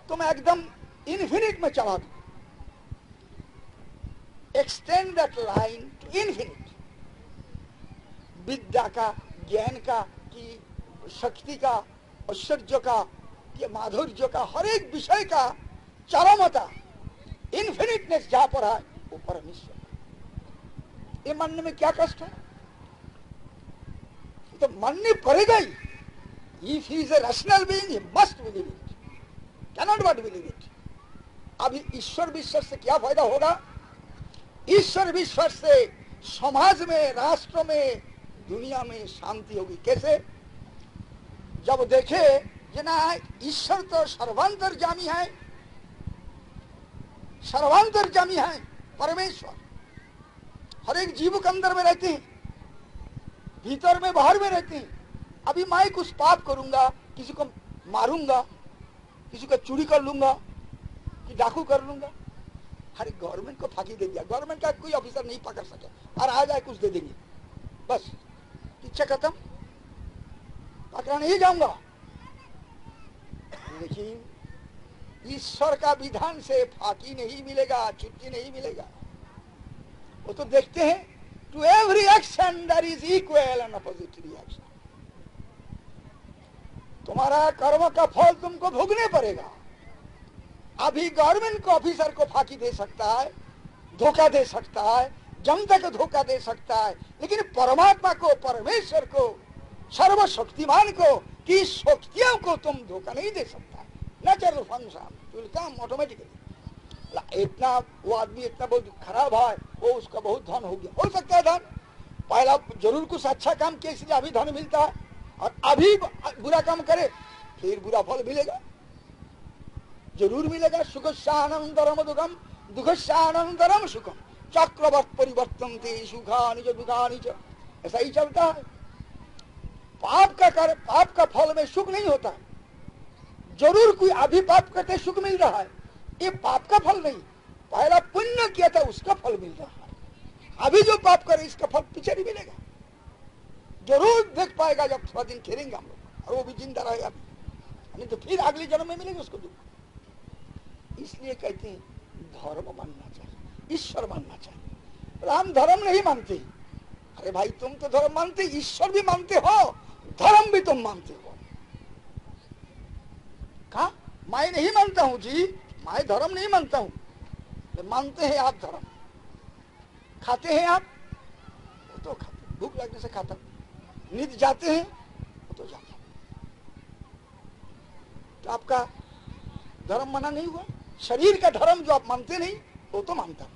तुम एकदम इन्फिनिट में चला दो। Extend that line to infinite. विद्या का, ज्ञान का, की शक्ति का, ऐश्वर्य का, कि माधुर्य का, हर एक विषय का चरमता, इन्फिनिटनेस जहां पर है वो परमेश्वर। ये मानने में क्या कष्ट है? तो मानने पड़ेगा ही। If he is a rational being, he must believe it, cannot but believe it. अभी ईश्वर विश्वास से क्या फायदा होगा? ईश्वर विश्वास से समाज में, राष्ट्र में, दुनिया में शांति होगी। कैसे? जब देखे जना ईश्वर तो सर्वांतर्यामी है, सर्वांतर्यामी है परमेश्वर। हर एक जीव के अंदर में रहते हैं, भीतर में बाहर में रहते हैं। अभी मैं कुछ पाप करूंगा, किसी को मारूंगा, किसी को चोरी कर लूंगा, कि डाकू कर लूंगा, हर गवर्नमेंट को फांकी दे दिया। गवर्नमेंट का कोई ऑफिसर नहीं पकड़ सके, और आ जाए कुछ दे देंगे, बस इच्छा खत्म, पकड़ा नहीं जाऊंगा। लेकिन ईश्वर का विधान से फांकी नहीं मिलेगा, छुट्टी नहीं मिलेगा। वो तो देखते हैं, to every action there is equal and opposite reaction. तुम्हारा कर्म का फल तुमको भोगने पड़ेगा। अभी गवर्नमेंट को ऑफिसर को फांकी दे सकता है, धोखा दे सकता है, जनता को धोखा दे सकता है, लेकिन परमात्मा को, परमेश्वर को, सर्वशक्तिमान को, की शक्तियों को तुम धोखा नहीं दे सकता। Natural function will come automatically. इतना वो आदमी इतना बहुत खराब है, वो उसका बहुत धन हो गया, हो सकता है धन, पहला जरूर कुछ अच्छा काम किया इसलिए अभी धन मिलता है, और अभी बुरा काम करे फिर बुरा फल मिलेगा, जरूर मिलेगा। सुखस्यानंतरम दुखम, दुखस्यानंतरम सुखम, चक्रवर्त परिवर्तन्ते सुखानि च दुखानि च, ऐसा ही चलता है। पाप का फल में सुख नहीं होता। जरूर कोई अभी पाप करते सुख मिल रहा है, ये पाप का फल नहीं, पहला पुण्य किया था उसका फल मिल रहा है। अभी जो पाप करे इसका फल पीछे नहीं मिलेगा, जरूर देख पाएगा जब थोड़ा दिन खेलेंगे हम लोग, और वो भी जिंदा रहेगा, नहीं तो फिर अगले जन्म में मिलेगा उसको दुख। इसलिए कहते हैं धर्म मानना चाहिए, ईश्वर मानना चाहिए। हम धर्म नहीं मानते। अरे भाई तुम तो धर्म मानते, ईश्वर भी मानते हो, धर्म भी तुम मानते हो। कहा मैं नहीं मानता हूं जी, मैं धर्म नहीं मानता हूं। मानते हैं आप धर्म, खाते हैं आप, वो तो खाते, भूख लगने से खाता, नित जाते हैं, वो तो जाता। तो आपका धर्म माना नहीं हुआ। शरीर का धर्म जो आप मानते नहीं, वो तो मानता।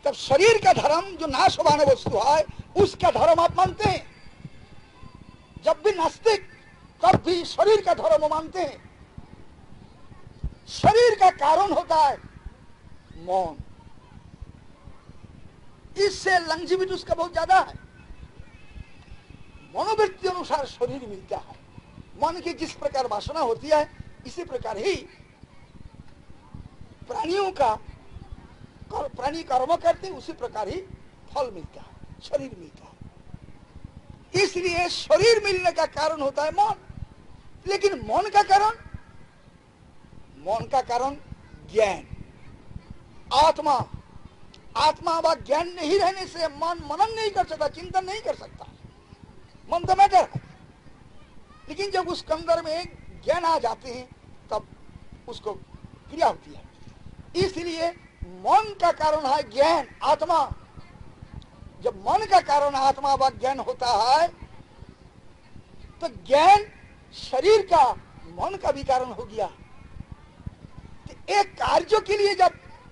तब शरीर का धर्म जो नाशवान वस्तु है उसका धर्म आप मानते हैं। जब भी नास्तिक तब भी शरीर का धर्म मानते हैं। शरीर का कारण होता है मौन, इससे लंजीविटी उसका बहुत ज्यादा है। मनोवृत्ति अनुसार शरीर मिलता है। मन की जिस प्रकार वासना होती है इसी प्रकार ही प्राणियों का प्राणी कर्म करते उसी प्रकार ही फल मिलता है, शरीर मिलता है। इसलिए शरीर मिलने का कारण होता है मन। लेकिन मन का कारण ज्ञान, आत्मा। आत्मा व ज्ञान नहीं रहने से मन मनन नहीं कर सकता, चिंतन नहीं कर सकता। मन तो मैटर है, लेकिन जब उसके अंदर में ज्ञान आ जाते हैं तब उसको क्रिया होती है। इसलिए मन का कारण है ज्ञान, आत्मा। जब मन का कारण आत्मा व ज्ञान होता है तो ज्ञान शरीर का, मन का भी कारण हो गया। तो एक कार्य के लिए जब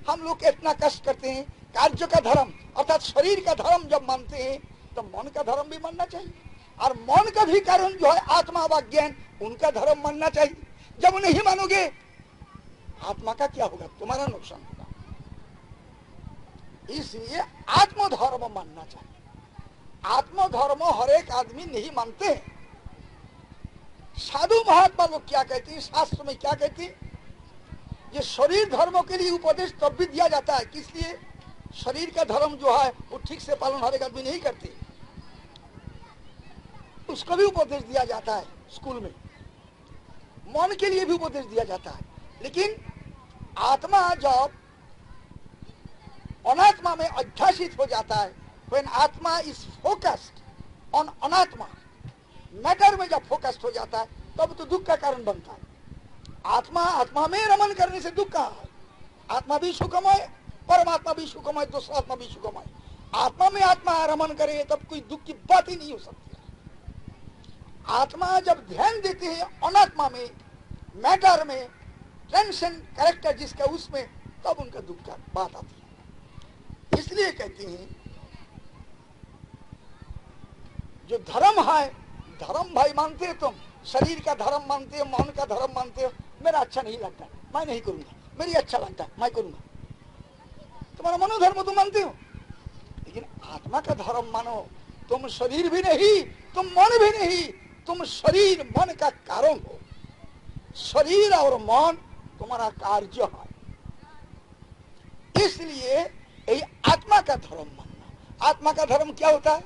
हम लोग इतना कष्ट करते हैं, कार्य का धर्म अर्थात शरीर का धर्म जब मानते हैं तो मन का धर्म भी मानना चाहिए। और मन का भी कारण जो है आत्मा व ज्ञान, उनका धर्म मानना चाहिए। जब नहीं मानोगे आत्मा का क्या होगा? तुम्हारा नुकसान होगा। इसलिए आत्मधर्म मानना चाहिए। आत्मधर्म हर एक आदमी नहीं मानते हैं। साधु महात्मा लोग क्या कहते हैं, शास्त्र में क्या कहते हैं, ये शरीर धर्मों के लिए उपदेश तब भी दिया जाता है। किस लिए? शरीर का धर्म जो है वो ठीक से पालन हर एक आदमी नहीं करते, उसको भी उपदेश दिया जाता है स्कूल में। मन के लिए भी उपदेश दिया जाता है। लेकिन आत्मा जब अनात्मा में अध्यासित हो जाता है, when आत्मा इज फोकस्ड ऑन अनात्मा, मैटर में जब फोकस्ड हो जाता है तब तो दुख का कारण बनता है। आत्मा में रमन करने से दुख कहाँ है? आत्मा भी सुखमय, परमात्मा भी सुखमय, दूसरा आत्मा भी सुखमय। आत्मा में आत्मा रमन करे तब कोई दुख की बात ही नहीं हो सकती। आत्मा जब ध्यान देते हैं अनात्मा में, मैटर में, टेंशन कैरेक्टर जिसका उसमें, तब उनका दुख का बात आती है। इसलिए कहते हैं जो धर्म है, धर्म भाई मानते हो तुम, शरीर का धर्म मानते हो, मन का धर्म मानते हो, मेरा अच्छा नहीं लगता मैं नहीं करूंगा, मेरी अच्छा लगता है मैं करूंगा। तुम्हारा मनोधर्म तुम मानते हो, लेकिन आत्मा का धर्म मानो। तुम शरीर भी नहीं, तुम मन भी नहीं, तुम शरीर मन का कारण हो। शरीर और मन तुम्हारा कार्य है। इसलिए यही आत्मा का धर्म मानना। आत्मा का धर्म क्या होता है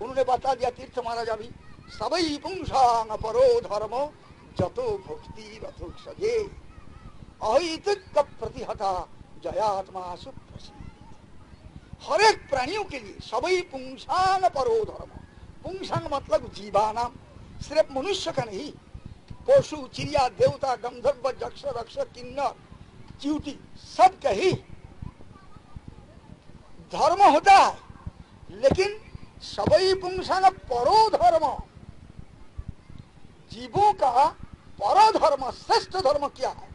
उन्होंने बता दिया तीर्थ महाराज अभी, सबई पुंसांग परो धर्मो जतो भक्ति रथो सजे अहितक प्रतिहता जयात्मा सुप्रसिद्ध। हर एक प्राणियों के लिए सबई पुंसांग परो धर्म, पुंसांग मतलब जीवानाम, सिर्फ मनुष्य का नहीं, पशु चिड़िया देवता गंधर्व यक्ष रक्ष किन्नर च्यूटी सब का ही धर्म होता है। लेकिन सबई पुंसांग परो धर्म, जीवों का परो धर्म, श्रेष्ठ धर्म क्या है?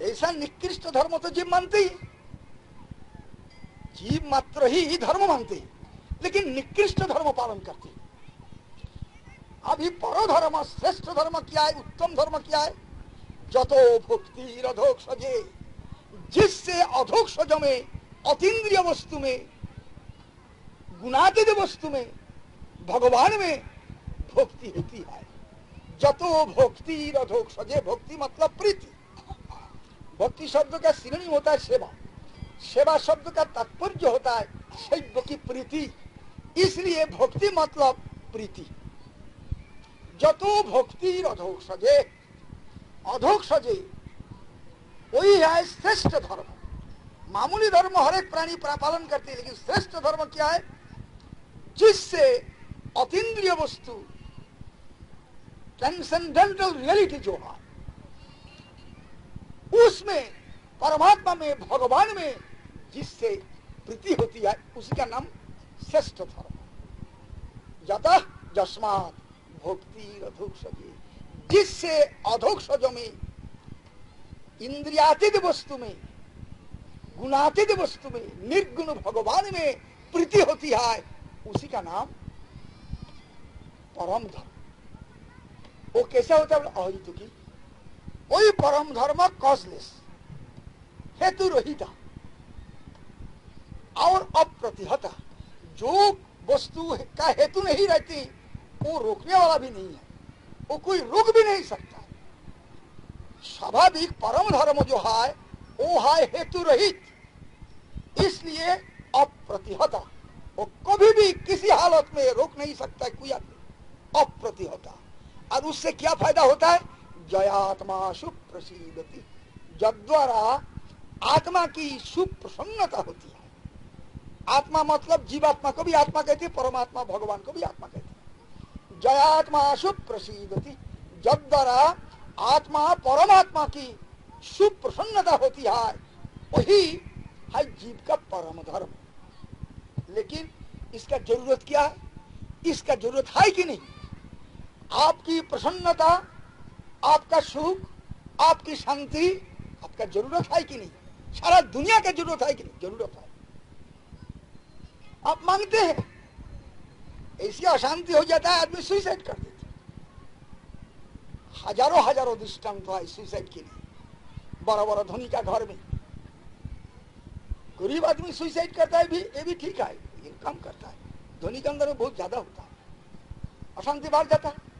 ऐसा निकृष्ट धर्म तो जीव मानते ही, जीव मात्र ही धर्म मानते हैं, लेकिन निकृष्ट धर्म पालन करते हैं। अभी परो धर्म, श्रेष्ठ धर्म क्या है, उत्तम धर्म क्या है? जतो भक्ति अधोक्षजे, जिससे अधोक्षज में, अतीन्द्रिय वस्तु में, गुणातीत वस्तु में, भगवान में भक्ति होती है। जतो भक्ति अधोक्षजे, भक्ति मतलब प्रीति। भक्ति शब्द का सिनोनिम होता है सेवा। सेवा शब्द का तात्पर्य होता है शैव की प्रीति। इसलिए भक्ति मतलब प्रीति। जतो भक्ति अधोक्षजे, अधोक्षजे वही है श्रेष्ठ धर्म। मामूली धर्म हर एक प्राणी पालन करते हैं, लेकिन श्रेष्ठ धर्म क्या है? जिससे अतीन्द्रिय वस्तु, ट्रांसेंडेंटल रियलिटी जो है, उसमें परमात्मा में, भगवान में जिससे प्रीति होती है, उसी का नाम श्रेष्ठ धर्म। जतः जस्मात् भक्ति अधोक्षजे, जिससे अधोक्षजों में, इंद्रियातीत वस्तु में, गुणातीत वस्तु में, निर्गुण भगवान में प्रीति होती है, उसी का नाम परम धर्म। वो कैसा होता है? अहेतुकी। वही परम धर्म कॉजलेस, हेतु रहित। अप्रतिहता, जो वस्तु का हेतु नहीं रहती वो रोकने वाला भी नहीं है, वो कोई रोक भी नहीं सकता। स्वाभाविक परम धर्म जो है वो है हेतु रहित, इसलिए अप्रतिहता, वो कभी भी किसी हालत में रोक नहीं सकता है कोई आदमी, अप्रतिहता। और उससे क्या फायदा होता है? जयात्मा सुप्रसीदति, जद्वारा आत्मा की सुप्रसन्नता होती है। आत्मा मतलब जीवात्मा को भी आत्मा कहते हैं, परमात्मा भगवान को भी आत्मा कहते हैं। जयात्मा सुप्रसीदति, जद्वारा आत्मा परमात्मा की सुप्रसन्नता होती है, वही है जीव का परम धर्म। लेकिन इसका जरूरत क्या है? इसका जरूरत है कि नहीं? आपकी प्रसन्नता, आपका सुख, आपकी शांति, आपका जरूरत है कि नहीं? सारा दुनिया का जरूरत है कि नहीं? जरूरत है। आप मांगते हैं, ऐसी अशांति हो जाता है आदमी सुसाइड कर देता है। हजारों हजारों दृष्टांत है सुसाइड के लिए। बड़ा बड़ा धनी का घर में गरीब आदमी सुसाइड करता है भी, ये भी ठीक है, लेकिन कम करता है। धनी के अंदर में बहुत ज्यादा होता है, अशांति बढ़ जाता है।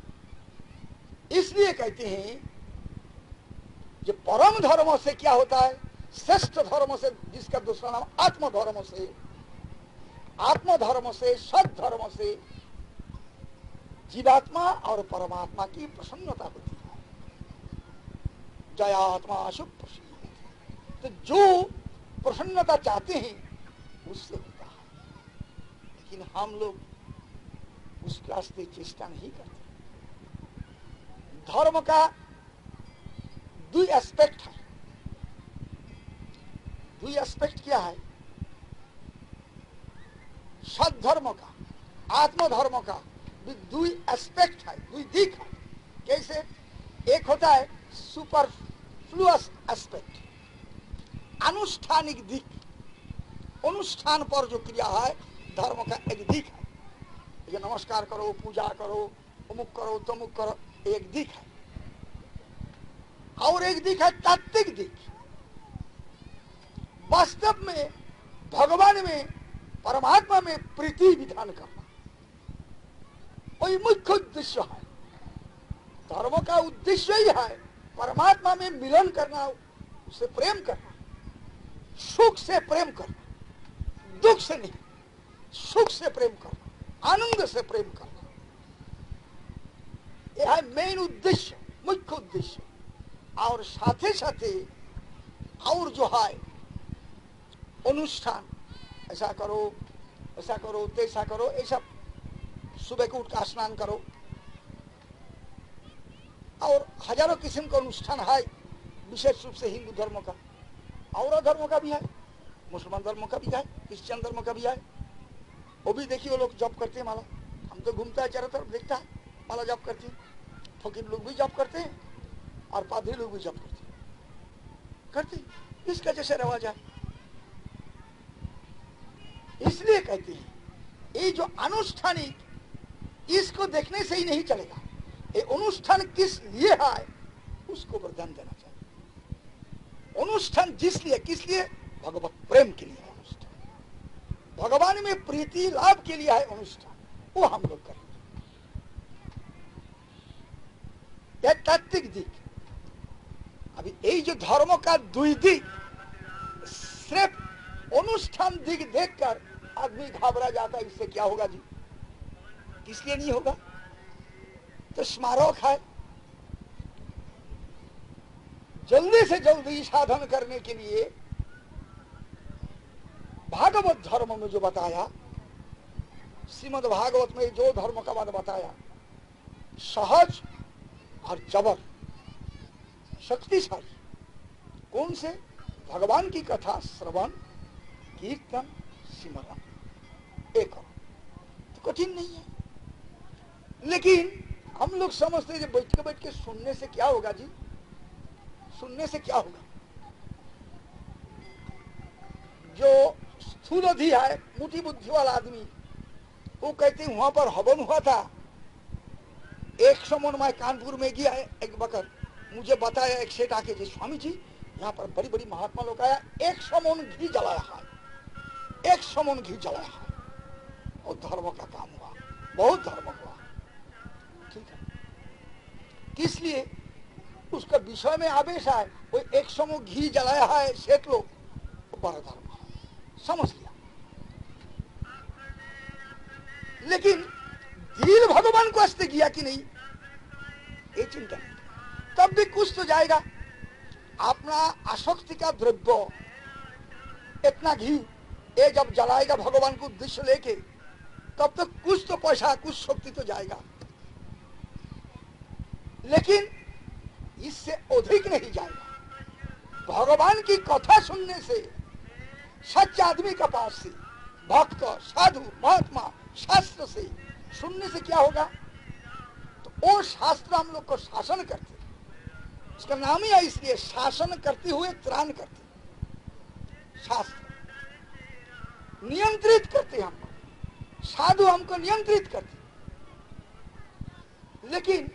इसलिए कहते हैं जो परम धर्म से क्या होता है, श्रेष्ठ धर्म से, जिसका दूसरा नाम आत्मधर्म से, आत्मधर्म से, सद्धर्म से जीवात्मा और परमात्मा की प्रसन्नता होती है। जयात्मा सुप्रसन्न, तो जो प्रसन्नता चाहते हैं उससे होता है। लेकिन हम लोग उस रास्ते चेष्टा नहीं करते। धर्म का दो एस्पेक्ट है। दो एस्पेक्ट क्या है? सद्धर्म का, आत्मधर्म का दो एस्पेक्ट है, दो दिख है। कैसे? एक होता है सुपरफ्लुअस एस्पेक्ट, अनुष्ठानिक दिख, अनुष्ठान पर जो क्रिया है धर्म का एक दिख है। ये नमस्कार करो, पूजा करो, अमुक करो, तमुक करो, एक दिख है। और एक दिख है तात्विक दिख, वास्तव में भगवान में, परमात्मा में प्रीति विधान करना, वही मुख्य उद्देश्य है। धर्म का उद्देश्य ही है परमात्मा में मिलन करना, उससे प्रेम करना, सुख से प्रेम करना, दुख से नहीं, सुख से प्रेम करना, आनंद से प्रेम करना, यह है मेन उद्देश्य, मुख्य उद्देश्य। और साथे साथे और जो है अनुष्ठान, ऐसा करो, ऐसा करो, तैसा करो, ऐसा सुबह को उठ कर स्नान करो, और हजारों किस्म का अनुष्ठान है, विशेष रूप से हिंदू धर्म का, और धर्मों का भी है, मुसलमान धर्मों का भी है, क्रिश्चियन धर्म का भी है। वो भी देखिए, वो लोग जॉब करते हैं माला। हम तो घूमता है चारों तरफ, देखता है माला जॉब करती है। फकीर लोग भी जॉब करते हैं और पादरी लोग भी जॉब करते हैं, इसका जैसे रवाज है। इसलिए कहते हैं ये जो अनुष्ठानिक, इसको देखने से ही नहीं चलेगा। ये अनुष्ठान किस लिए है उसको वरदान देना चाहिए। अनुष्ठान जिस लिए, किस लिए? भगवत प्रेम के लिए है अनुष्ठान, भगवान में प्रीति लाभ के लिए है अनुष्ठान, वो हम लोग करेंगे। यह तात्विक दिख। अभी यही जो धर्मों का द्विदिक, सिर्फ अनुष्ठान दिख देखकर आदमी घबरा जाता है, इससे क्या होगा जी? किस लिए नहीं होगा? तो स्मारक है, जल्दी से जल्दी साधन करने के लिए भागवत धर्म में जो बताया, श्रीमद् भागवत में जो धर्म का बात बताया, सहज और जबर, शक्तिशाली। कौन से? भगवान की कथा श्रवण, कीर्तन, सिमरन, एक तो कठिन नहीं है। लेकिन हम लोग समझते हैं बैठ के सुनने से क्या होगा जी? सुनने से क्या होगा? जो स्थूल अधि है, मोटी बुद्धि वाला आदमी, वो कहते हैं वहां पर हवन हुआ था। 100 मन मैं कानपुर में गया है, एक वक्त मुझे बताया एक सेठ आके, जी स्वामी जी यहाँ पर बड़ी बड़ी महात्मा लोग आया, 100 मन घी जलाया है। 100 मन घी जलाया है, और धर्म का काम हुआ, बहुत धर्म हुआ। ठीक है, किस लिए? उसका विषय में आवेश है, वो 100 मन घी जलाया है, सेठ लोग, बड़ा धर्म है, समझ लिया। लेकिन दिल भगवान को हस्त किया कि नहीं, ये चिंता नहीं, तब भी कुछ तो जाएगा। अपना आसक्ति का द्रव्य इतना घी ये जब जलाएगा भगवान को उद्देश्य लेके, तब तो कुछ तो पैसा, कुछ शक्ति तो जाएगा, लेकिन इससे अधिक नहीं जाएगा। भगवान की कथा सुनने से, सच्चे आदमी का पास से, भक्त, साधु, महात्मा, शास्त्र से सुनने से क्या होगा? तो वो शास्त्र हम लोग को शासन करते, उसका नाम ही है इसलिए, शासन करते हुए त्राण करते। शास्त्र नियंत्रित करते हमको, साधु हमको नियंत्रित करते। लेकिन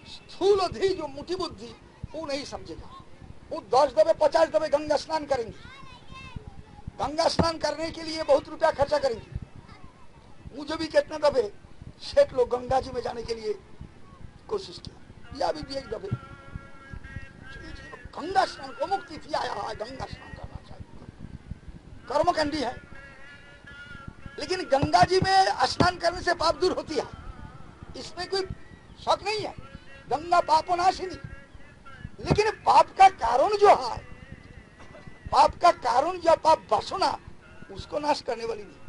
स्थूल धी जो मुठी बुद्धि, वो नहीं समझेगा। वो 10 दबे 50 दबे गंगा स्नान करेंगे, गंगा स्नान करने के लिए बहुत रुपया खर्चा करेंगे। मुझे भी कितने दबे सेठ लोग गंगा जी में जाने के लिए कोशिश की, या भी 1 दबे। गंगा स्नान को मुक्ति थी आया है, गंगा स्नान करना चाहिए, कर्मकांडी है। लेकिन गंगा जी में स्नान करने से पाप दूर होती है, इसमें कोई शक नहीं है, गंगा पापनाशिनी। लेकिन पाप का कारण जो है, पाप का कारण जो पाप वासना, उसको नाश करने वाली नहीं।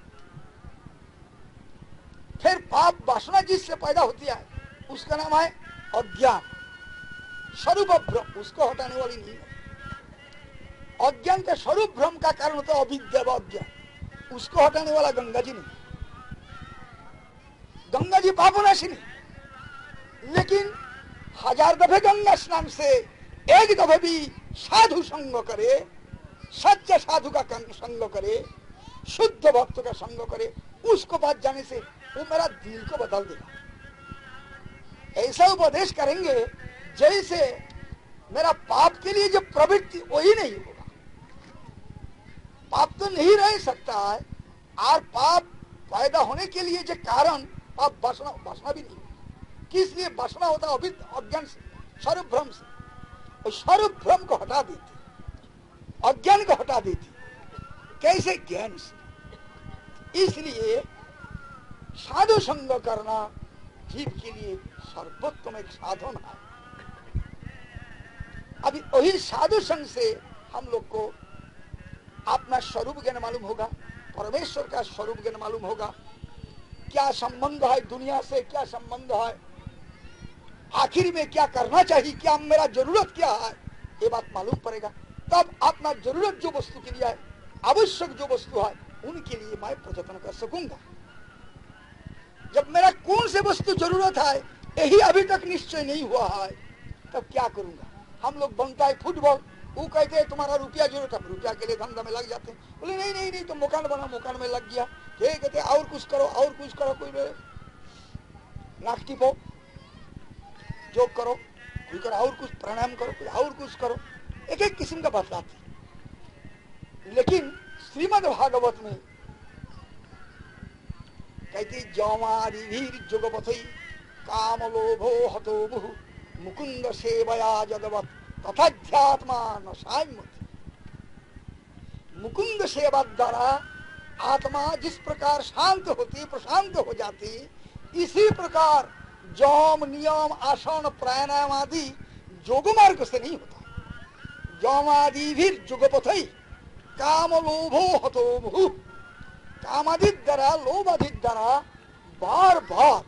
फिर पाप वासना जिससे पैदा होती है, उसका नाम है अज्ञान, स्वरूप भ्रम, उसको हटाने वाली नहीं है। अज्ञान का स्वरूप भ्रम का कारण होता है अविद्या व अज्ञान, उसको हटाने वाला गंगा जी नहीं। गंगा जी पापनाशिनी, लेकिन 1000 दफे गंगा स्नान से 1 दफे भी साधु संग करे, सच्चे साधु का संग करे, शुद्ध भक्त का संग करे, उसको बात जाने से वो मेरा दिल को बदल देगा। ऐसा उपदेश करेंगे जैसे मेरा पाप के लिए जो प्रवृत्ति वही नहीं होगा। पाप तो नहीं रह सकता है, और पाप पैदा होने के लिए जो कारण पाप वासना भी नहीं। किस लिए वासना होता है? अज्ञान से, स्वरूप भ्रम से। और स्वरूप भ्रम को हटा देती, अज्ञान को हटा देती, कैसे? ज्ञान से। इसलिए साधु संग करना जीव के लिए सर्वोत्तम एक साधन है। अभी वही साधु संग से हम लोग को अपना स्वरूप ज्ञान मालूम होगा, परमेश्वर का स्वरूप ज्ञान मालूम होगा, क्या संबंध है दुनिया से, क्या संबंध है, आखिर में क्या करना चाहिए, क्या मेरा जरूरत क्या है, ये बात मालूम पड़ेगा। तब अपना जरूरत जो वस्तु के लिए है, आवश्यक जो वस्तु है, उनके लिए मैं प्रयत्न कर सकूंगा। जब मेरा कौन से वस्तु जरूरत है यही अभी तक निश्चय नहीं हुआ है, तब क्या करूंगा? हम लोग बनता है फुटबॉल, वो कहते हैं तुम्हारा रुपया जरूरत है, रुपया के लिए धंधा में लग जाते हैं। बोले नहीं नहीं नहीं, तो मकान बना, मकान में लग गया। ये कहते और कुछ करो, और कुछ करो, कोई नाक टिपो, जोग करो, कोई करो और कुछ, प्राणायाम करो, कोई और कुछ करो, एक एक किस्म का बतलाती। लेकिन श्रीमद् भागवत में कहती जौमारिभीर जुगपथै काम लोभो हतो मुहु मुकुंद सेवया जगवत तथाध्यात्मा न साम्यति। मुकुंद सेवा द्वारा आत्मा जिस प्रकार शांत होती, प्रशांत हो जाती, इसी प्रकार जौम, नियम, आसन, प्राणायाम आदि योग मार्ग से नहीं होता। जौमादिभिर जुगपथै काम लोभो हतो मुहु, कामादि द्वारा, लोभ आदि द्वारा बार बार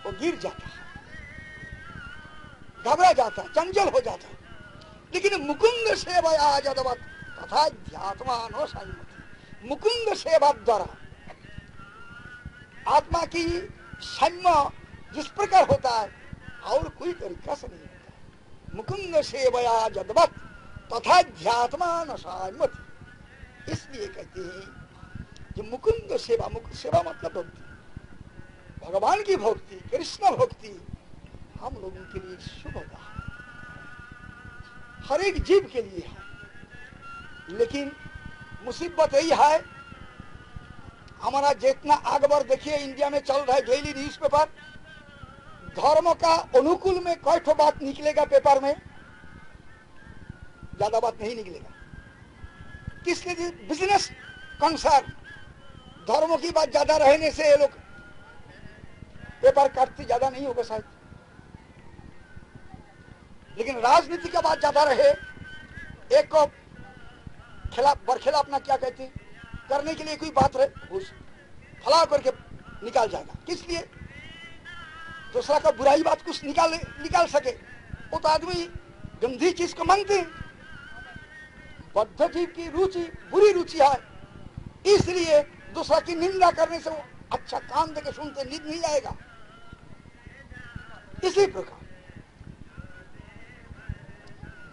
वो गिर जाता है, घबरा जाता है, चंचल हो जाता है। लेकिन मुकुंद सेवा जदवत तथा ध्यात्मा न संयमति। मुकुंद सेवा द्वारा आत्मा की संयम जिस प्रकार होता है, और कोई तरीका से नहीं होता। मुकुंद सेवया जदवत तथा ध्यात्मा न संयमति। इसलिए कहते हैं कि मुकुंद सेवा, मुकुंद सेवा मतलब भक्ति, भगवान की भक्ति, कृष्ण भक्ति हम लोगों के लिए शुभ होता है, हर एक जीव के लिए है। लेकिन मुसीबत यही है हमारा जितना अखबार देखिए इंडिया में चल रहा है डेली न्यूज़पेपर, धर्म का अनुकूल में कोई ठो बात निकलेगा पेपर में, ज्यादा बात नहीं निकलेगा। किस लिए? बिजनेस कंसर्न, धर्मों की बात ज्यादा रहने से ये लोग पेपर काटते ज्यादा नहीं होगा शायद, लेकिन राजनीति का बात ज्यादा रहे, एक को खिलाफ बरखिलाफ अपना क्या कहते हैं करने के लिए कोई बात रहे, उस फलाव करके निकाल जाएगा। किस लिए? दूसरा का बुराई बात कुछ निकाल सके, वो तो आदमी गंदी चीज को मांगते हैं। बद्ध जीव की रुचि बुरी रुचि है, इसलिए दूसरा की निंदा करने से वो अच्छा काम देके सुनते नींद नहीं आएगा। इसी प्रकार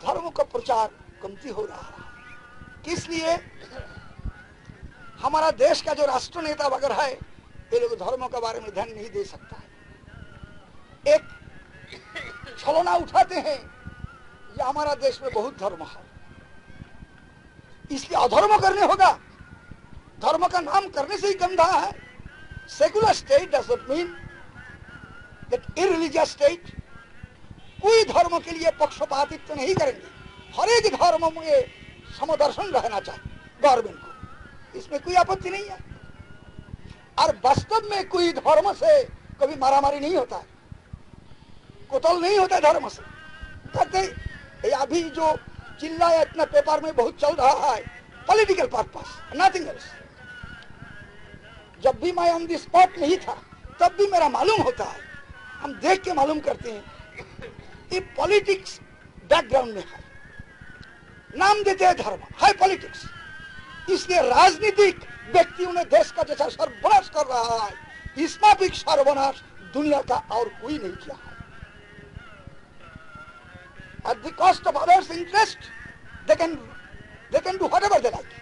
धर्म का प्रचार कमती हो रहा है। इसलिए हमारा देश का जो राष्ट्र नेता वगैरह है, ये लोग धर्मों के बारे में ध्यान नहीं दे सकता है। एक छलना उठाते हैं, ये हमारा देश में बहुत धर्म है, इसलिए अधर्म करने होगा। धर्म का नाम करने से ही गंदा है। Secular state doesn't mean that irreligious state. कोई धर्म के लिए पक्षपातित्व नहीं करेंगे, हर एक धर्म में समदर्शन रहना चाहिए गवर्नमेंट को, इसमें कोई आपत्ति नहीं है। और वास्तव में कोई धर्म से कभी मारामारी नहीं होता है, कुतल नहीं होता धर्म से। कहते अभी जो चिल्लाया इतना पेपर में बहुत चल रहा है, पॉलिटिकल पर्पस, नथिंग एल्स। जब भी मैं ऑन द स्पॉट नहीं था तब भी मेरा मालूम होता है, हम देख के मालूम करते हैं ये पॉलिटिक्स बैकग्राउंड में है। नाम देते हैं धर्म, है पॉलिटिक्स। इसलिए राजनीतिक व्यक्तियों ने देश का जैसा सर्वनाश कर रहा है, इसमें भी सर्वनाश दुनिया का और कोई नहीं किया है। At the cost of others' interest, they can do whatever they like.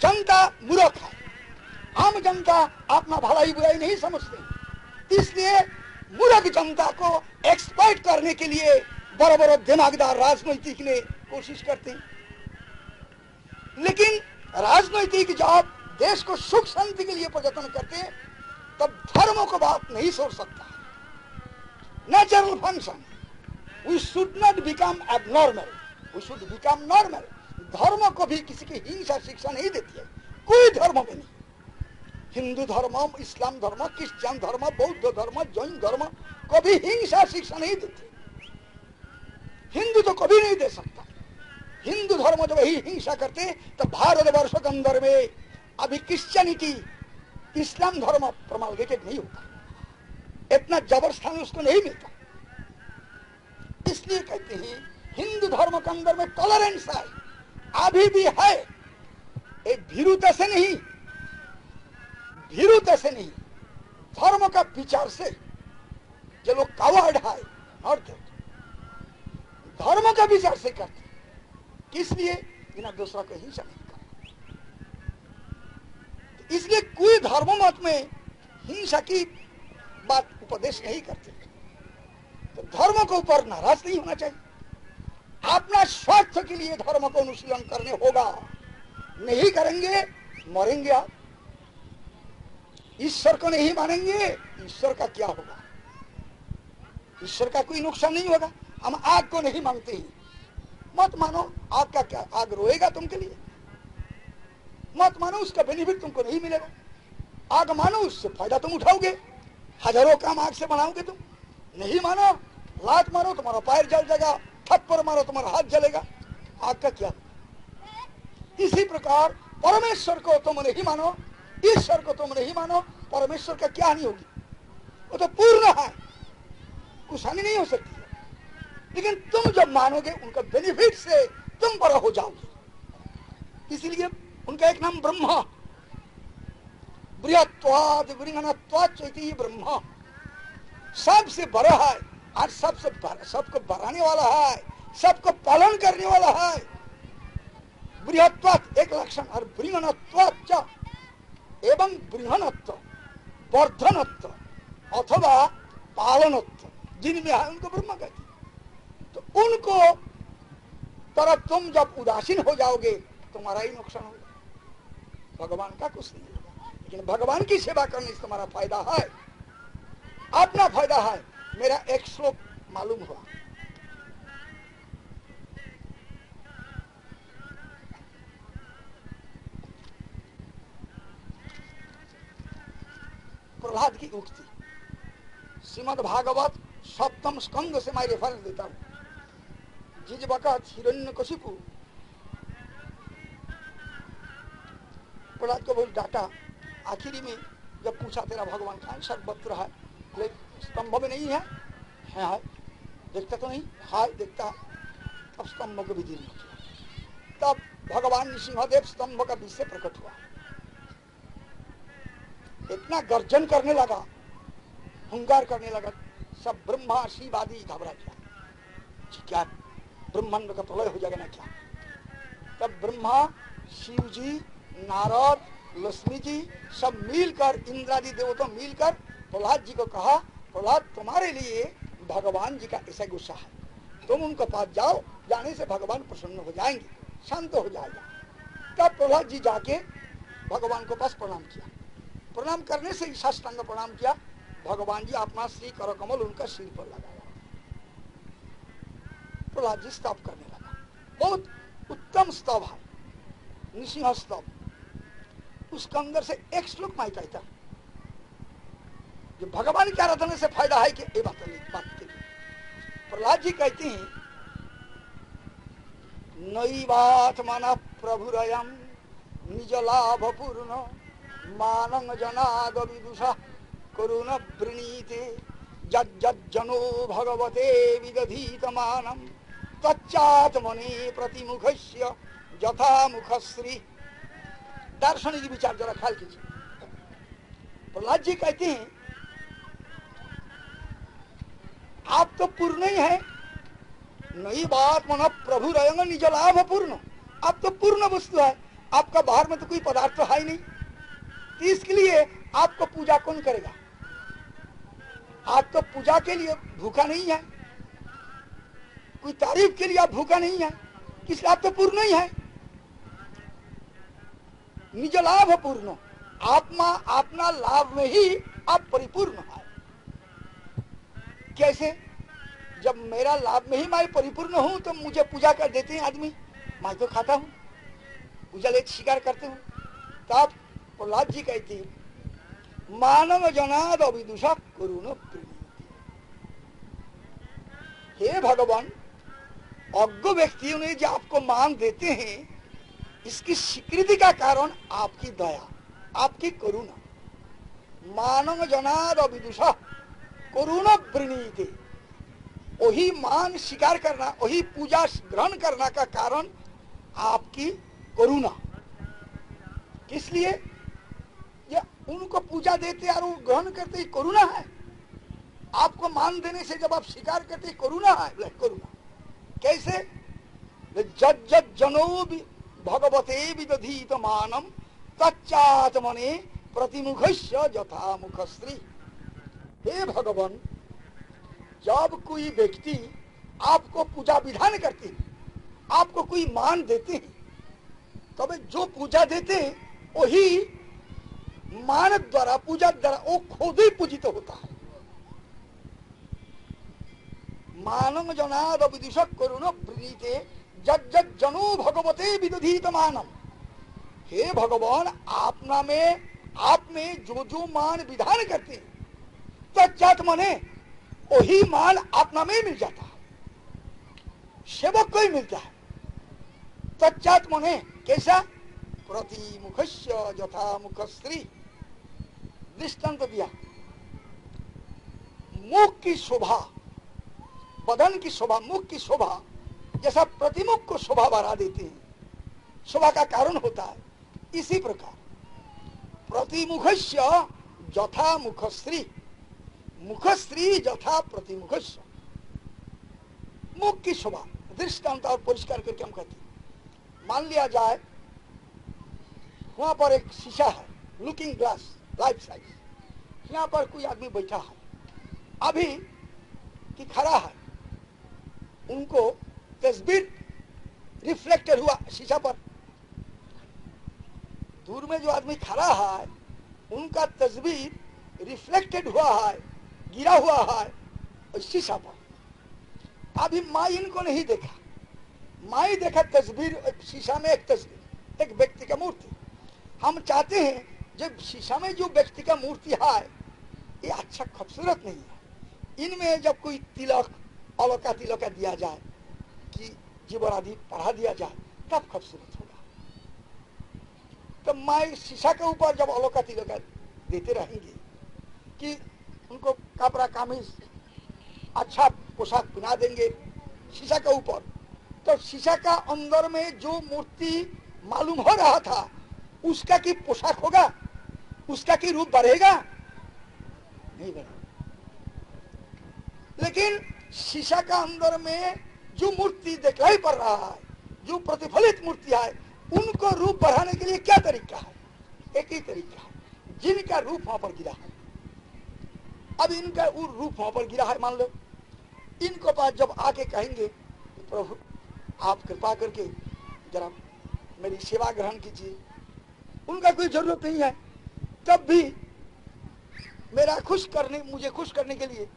जनता मूर्ख है, आम जनता अपना भलाई बुराई नहीं समझते, इसलिए मूर्ख जनता को एक्सप्लॉइट करने के लिए बड़े बड़े दिमागदार राजनीतिक ने कोशिश करते हैं। लेकिन राजनीतिक जब देश को सुख शांति के लिए प्रयत्न करते हैं, तब धर्मों को बात नहीं सोच सकता। Natural function, we should not become abnormal, we should become normal। धर्म को भी किसी की हिंसा शिक्षा नहीं देती है, कोई धर्म में नहीं। हिंदू धर्म, इस्लाम धर्म, क्रिश्चियन धर्म, बौद्ध धर्म, जैन धर्म कभी हिंसा शिक्षा नहीं देती। हिंदू तो कभी नहीं दे सकता। हिंदू धर्म जब ही हिंसा करते तो भारतवर्ष के अंदर में अभी क्रिश्चियनिटी, इस्लाम धर्म प्रमाणित नहीं होता, इतना जबरदस्ती उसको नहीं मिलता। इसलिए कहते हैं हिंदू धर्म के अंदर में टॉलरेंस है, अभी भी है। एक भीरुता से नहीं, भीरुता से नहीं, धर्म का विचार से। जो लोग कावर्ड है और धर्म का विचार से करते, इसलिए बिना दूसरा को हिंसा नहीं करते। इसलिए कोई धर्म मत में हिंसा की बात उपदेश नहीं करते। तो धर्म के ऊपर नाराज नहीं होना चाहिए। अपना स्वार्थ के लिए धर्म को अनुशीलन करने होगा, नहीं करेंगे मरेंगे आप। ईश्वर को नहीं मानेंगे, ईश्वर का क्या होगा? ईश्वर का कोई नुकसान नहीं होगा। हम आग को नहीं मानते ही, मत मानो। आग का क्या? आग रोएगा तुमके लिए, मत मानो, उसका बेनिफिट तुमको नहीं मिलेगा। आग मानो, उससे फायदा तुम उठाओगे, हजारों काम आग से बनाओगे तुम। नहीं मानो, लात मारो तुम्हारा पैर जल जाएगा, थप्पड़ मारो तुम्हारा हाथ जलेगा, आग का क्या? इसी प्रकार परमेश्वर को तुम नहीं मानो, ईश्वर को तुम नहीं मानो, परमेश्वर का क्या हानि होगी? वो तो पूर्ण है, कुछ हानि नहीं हो सकती है। लेकिन तुम जब मानोगे, उनका बेनिफिट से तुम बड़ा हो जाओगे। इसीलिए उनका एक नाम ब्रह्मा, बृहत्वाद वृंगनत्वाद चैती ब्रह्मा, सबसे बड़ा है और सबको बढ़ाने वाला है, सबको पालन करने वाला है। बृहत्वाद एक लक्षण, और वृंगनत्वाद एवं बृहनत्व, वर्धनत्व अथवा पालनत्व जिनमें है उनको ब्रह्मा कहते हैं। तो उनको तरफ तुम जब उदासीन हो जाओगे, तुम्हारा ही नुकसान होगा। भगवान का कुछ नहीं होगा। लेकिन भगवान की सेवा करने से तुम्हारा फायदा है, अपना फायदा है। मेरा एक श्लोक मालूम हुआ, प्रहलाद की उक्ति, श्रीमद् भागवत सप्तम स्कंद से मैं रेफरेंस देता हूं। जिस वक्त हिरण्यकशिपु प्रहलाद को बोल डांटा, आखिरी में जब पूछा तेरा भगवान कहाँ सर्वत्र है, स्तंभ में नहीं है, है देखता तो नहीं, हाय देखता है। तब स्तंभ को भी जीर्ण किया, तब भगवान नृसिंहदेव स्तंभ का बीच से प्रकट हुआ, इतना गर्जन करने लगा, हुंकार करने लगा, सब ब्रह्मा शिव आदि घबरा गया, क्या ब्रह्मांड का प्रलय हो जाएगा ना क्या। तब ब्रह्मा, शिव जी, नारद, लक्ष्मी जी सब मिलकर, इंद्रादि देवता मिलकर प्रहलाद जी को कहा, प्रहलाद तुम्हारे लिए भगवान जी का ऐसा गुस्सा है, तुम उनके पास जाओ, जाने से भगवान प्रसन्न हो जाएंगे, शांत हो जाएगा। तब प्रहलाद जी जाके भगवान को पास प्रणाम किया, प्रणाम करने से साष्टांग प्रणाम किया, भगवान जी अपना श्री कर कमल उनका सिर पर लगाया, प्रहलाद जी स्तव करने लगा। बहुत उत्तम स्तव है, नृसिंह स्तव। उसके अंदर से एक श्लोक मैं कहता हूं, जो भगवान के आराधना से फायदा है कि ये बात के लिए प्रहलाद जी कहते हैं, नैवात्मन प्रभुरयम निज लाभ पूर्ण मानं जनाद विदुषा करुण वृणीते जज्जनो भगवते विदधीत मानं तच्चात्मने प्रतिमुखस्य यथा मुखश्री। दार्शनिक विचार जरा ख्याल कीजिए। प्रहलाद जी कहते हैं आप तो पूर्ण ही है, नई बात मन प्रभु रंग निज लाभ पूर्ण, आप तो पूर्ण वस्तु है, आपका बाहर में तो कोई पदार्थ तो है ही नहीं, तो इसके लिए आपको पूजा कौन करेगा। आप तो पूजा के लिए भूखा नहीं है, कोई तारीफ के लिए आप भूखा नहीं है, इसलिए आप तो पूर्ण ही है, निज लाभ पूर्ण, आत्मा अपना लाभ में ही आप परिपूर्ण है। कैसे? जब मेरा लाभ में ही मैं परिपूर्ण हूं तो मुझे पूजा कर देते हैं आदमी, मैं तो खाता हूं, पूजा ले स्वीकार करते हूं। तब प्रहलाद जी कहती मानव जनाद अविदुषा करुण प्रीति। हे भगवान, अज्ञ व्यक्तियों ने जो आपको मान देते हैं, इसकी स्वीकृति का कारण आपकी दया, आपकी करुणा। मानव जनाद अविदुषा करुण प्रीति, वही मान स्वीकार करना, वही पूजा ग्रहण करना का कारण आपकी करुणा। किस लिए? ये उनको पूजा देते और वो ग्रहण करते ही करुणा है। आपको मान देने से जब आप स्वीकार करते ही करुणा है, करुणा। कैसे? जज्जत जनो भगवते विदधीत मानम तच्चात्मने प्रतिमुखस्य यथा मुखश्री। हे भगवान, जब कोई व्यक्ति आपको पूजा विधान करते हैं, आपको कोई मान देते हैं, तब जो पूजा देते हैं वही मान द्वारा, पूजा द्वारा वो खुद ही पूजित होता है। मानम जनाद विदुषक करुण प्रीते जज्जत जनो भगवते विदधीत मानम। हे भगवान, आप में जो जो मान विधान करते हैं, तच्चात्मने वही मान अपना में मिल जाता है, सेवक को ही मिलता है। तच्चात्मने कैसा? प्रतिमुखस्य यथा मुखश्री। दृष्टांत दिया, मुख की शोभा, बदन की शोभा, मुख की शोभा जैसा प्रतिमुख को शोभा बढ़ा देते हैं, शोभा का कारण होता है, इसी प्रकार प्रतिमुखस्य यथा मुखश्री, मुखश्री यथा प्रतिमुखस्य। मुख की शोभा दृष्टांत और परिष्कार करके हम कहते हैं। मान लिया जाए वहां पर एक शीशा है, लुकिंग ग्लास, लाइफ साइज, यहाँ पर कोई आदमी बैठा है अभी कि खड़ा है, उनको तस्वीर रिफ्लेक्टेड हुआ शीशा पर, दूर में जो आदमी खड़ा है उनका तस्वीर रिफ्लेक्टेड हुआ है, गिरा हुआ है शीशा पर। अभी माँ इनको नहीं देखा, माँ ही देखा तस्वीर शीशा में, एक तस्वीर, एक व्यक्ति का मूर्ति। हम चाहते हैं जब शीशा में जो व्यक्ति का मूर्ति है ये अच्छा खूबसूरत नहीं है, इनमें जब कोई तिलक अलका तिलका दिया जाए कि जीवरादि पढ़ा दिया जाए तब खूबसूरत होगा। तो माँ शीशा के ऊपर जब अलका तिलका देते रहेंगे कि उनको कपड़ा कामीज अच्छा पोशाक पहना देंगे शीशा के ऊपर, तो शीशा का अंदर में जो मूर्ति मालूम हो रहा था उसका की पोशाक होगा, उसका की रूप बढ़ेगा? नहीं बढ़ेगा। लेकिन शीशा का अंदर में जो मूर्ति दिखाई पड़ रहा है, जो प्रतिफलित मूर्ति है, उनको रूप बढ़ाने के लिए क्या तरीका है? एक ही तरीका है, जिनका रूप वहां पर गिरा है। अब इनका वो रूप वहां पर गिरा है, मान लो इनको पास जब आके कहेंगे प्रभु आप कृपा करके जरा मेरी सेवा ग्रहण कीजिए, उनका कोई जरूरत नहीं है, तब भी मेरा मुझे खुश करने के लिए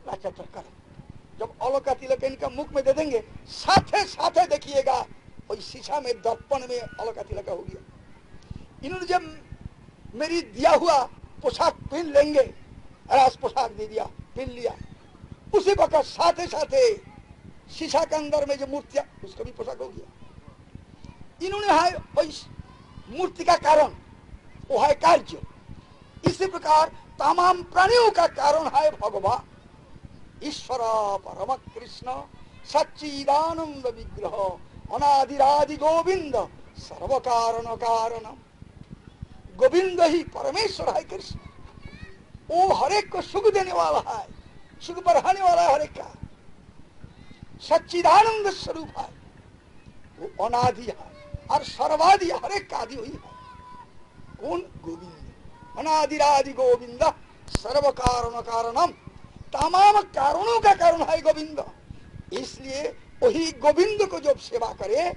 लाचा करो। जब अलका तिलक इनका मुख में दे देंगे, साथे साथे देखिएगा और शीशा में दर्पण में अलका तिलक हो गया। इन्होंने जब मेरी दिया हुआ पोशाक पहन लेंगे, रास पोशाक दे दिया, पहन लिया, उसी वक्त साथे साथे शीशा के अंदर में जो मूर्तियां उसका भी पोशाक हो गया। इन्होंने है मूर्ति का कारण, वो है कार्य। इसी प्रकार तमाम प्राणियों का कारण है भगवान ईश्वर परम कृष्ण सच्चिदानंद विग्रह अनादिरादि गोविंद सर्व कारण कारण। गोविंद ही परमेश्वर है कृष्ण, वो हरेक को सुख देने वाला है, सुख बढ़ाने वाला है हरेक का, सच्चिदानंद स्वरूप है, वो अनादि है और सर्वादि हरेक का आदि हुई है। कौन? गोविंद, अनादिरादि गोविंद सर्व कारण कारणम, तमाम कारणों का कारण है गोविंद। इसलिए वही गोविंद को जब सेवा करे,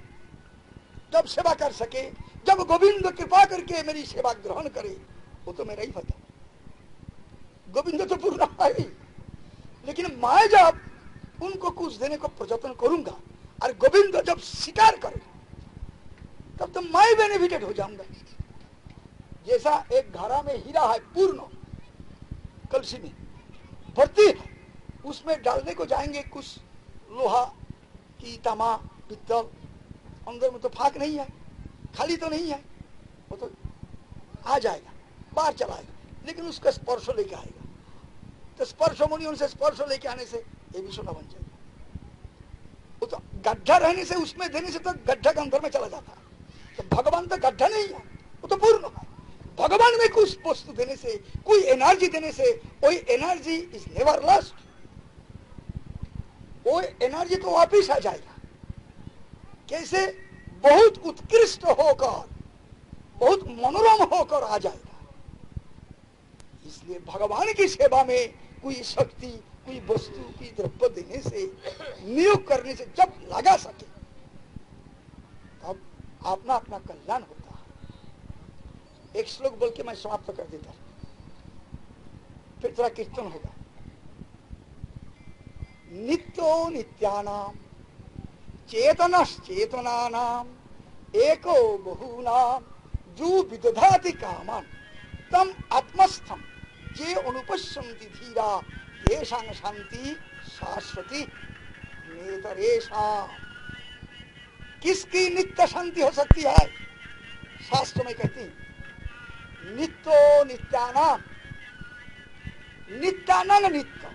जब सेवा कर सके, जब गोविंद कृपा करके मेरी सेवा ग्रहण करे, वो तो मेरा ही पता। गोविंद तो पूर्ण है ही, लेकिन मैं जब उनको कुछ देने को प्रयत्न करूंगा और गोविंद जब स्वीकार करे तब तो मैं बेनिफिटेड हो जाऊंगा। जैसा एक घड़ा में हीरा है पूर्ण कलसी में भर्ती है, उसमें डालने को जाएंगे कुछ लोहा की तामा पित्तल, अंदर में तो फाक नहीं है, खाली तो नहीं है, वो तो आ जाएगा, बाहर चला आएगा, लेकिन उसका स्पर्श लेके आएगा। तो स्पर्श मुनि उनसे स्पर्श लेके आने से ये भी सोना बन जाएगा। वो तो गड्ढा रहने से, उसमें देने से तो गड्ढा के अंदर में चला जाता है। तो भगवान तो गड्ढा नहीं है, वो तो पूर्ण है। भगवान में कुछ वस्तु देने से, कोई एनर्जी देने से, कोई एनर्जी इज नेवर लॉस्ट, वो एनर्जी तो वापिस आ जाएगा। कैसे? बहुत उत्कृष्ट होकर, बहुत मनोरम होकर आ जाएगा। इसलिए भगवान की सेवा में कोई शक्ति, कोई वस्तु, कोई द्रव्य देने से, नियोग करने से जब लगा सके तब अपना अपना कल्याण होता है। एक श्लोक बोल के मैं समाप्त कर देता, फिर थोड़ा कीर्तन होगा। नित्यो नित्यानाम चेतनश्चेतनानाम एको बहूनाम जो विदधाति कामन तम आत्मस्थम जे अनुपश्यन्ति धीरा येषां शांति शाश्वती नेतरेषां। किसकी नित्य शांति हो सकती है? शास्त्र में कहती है नित्यो नित्यानाम, नित्यानंग नित्य,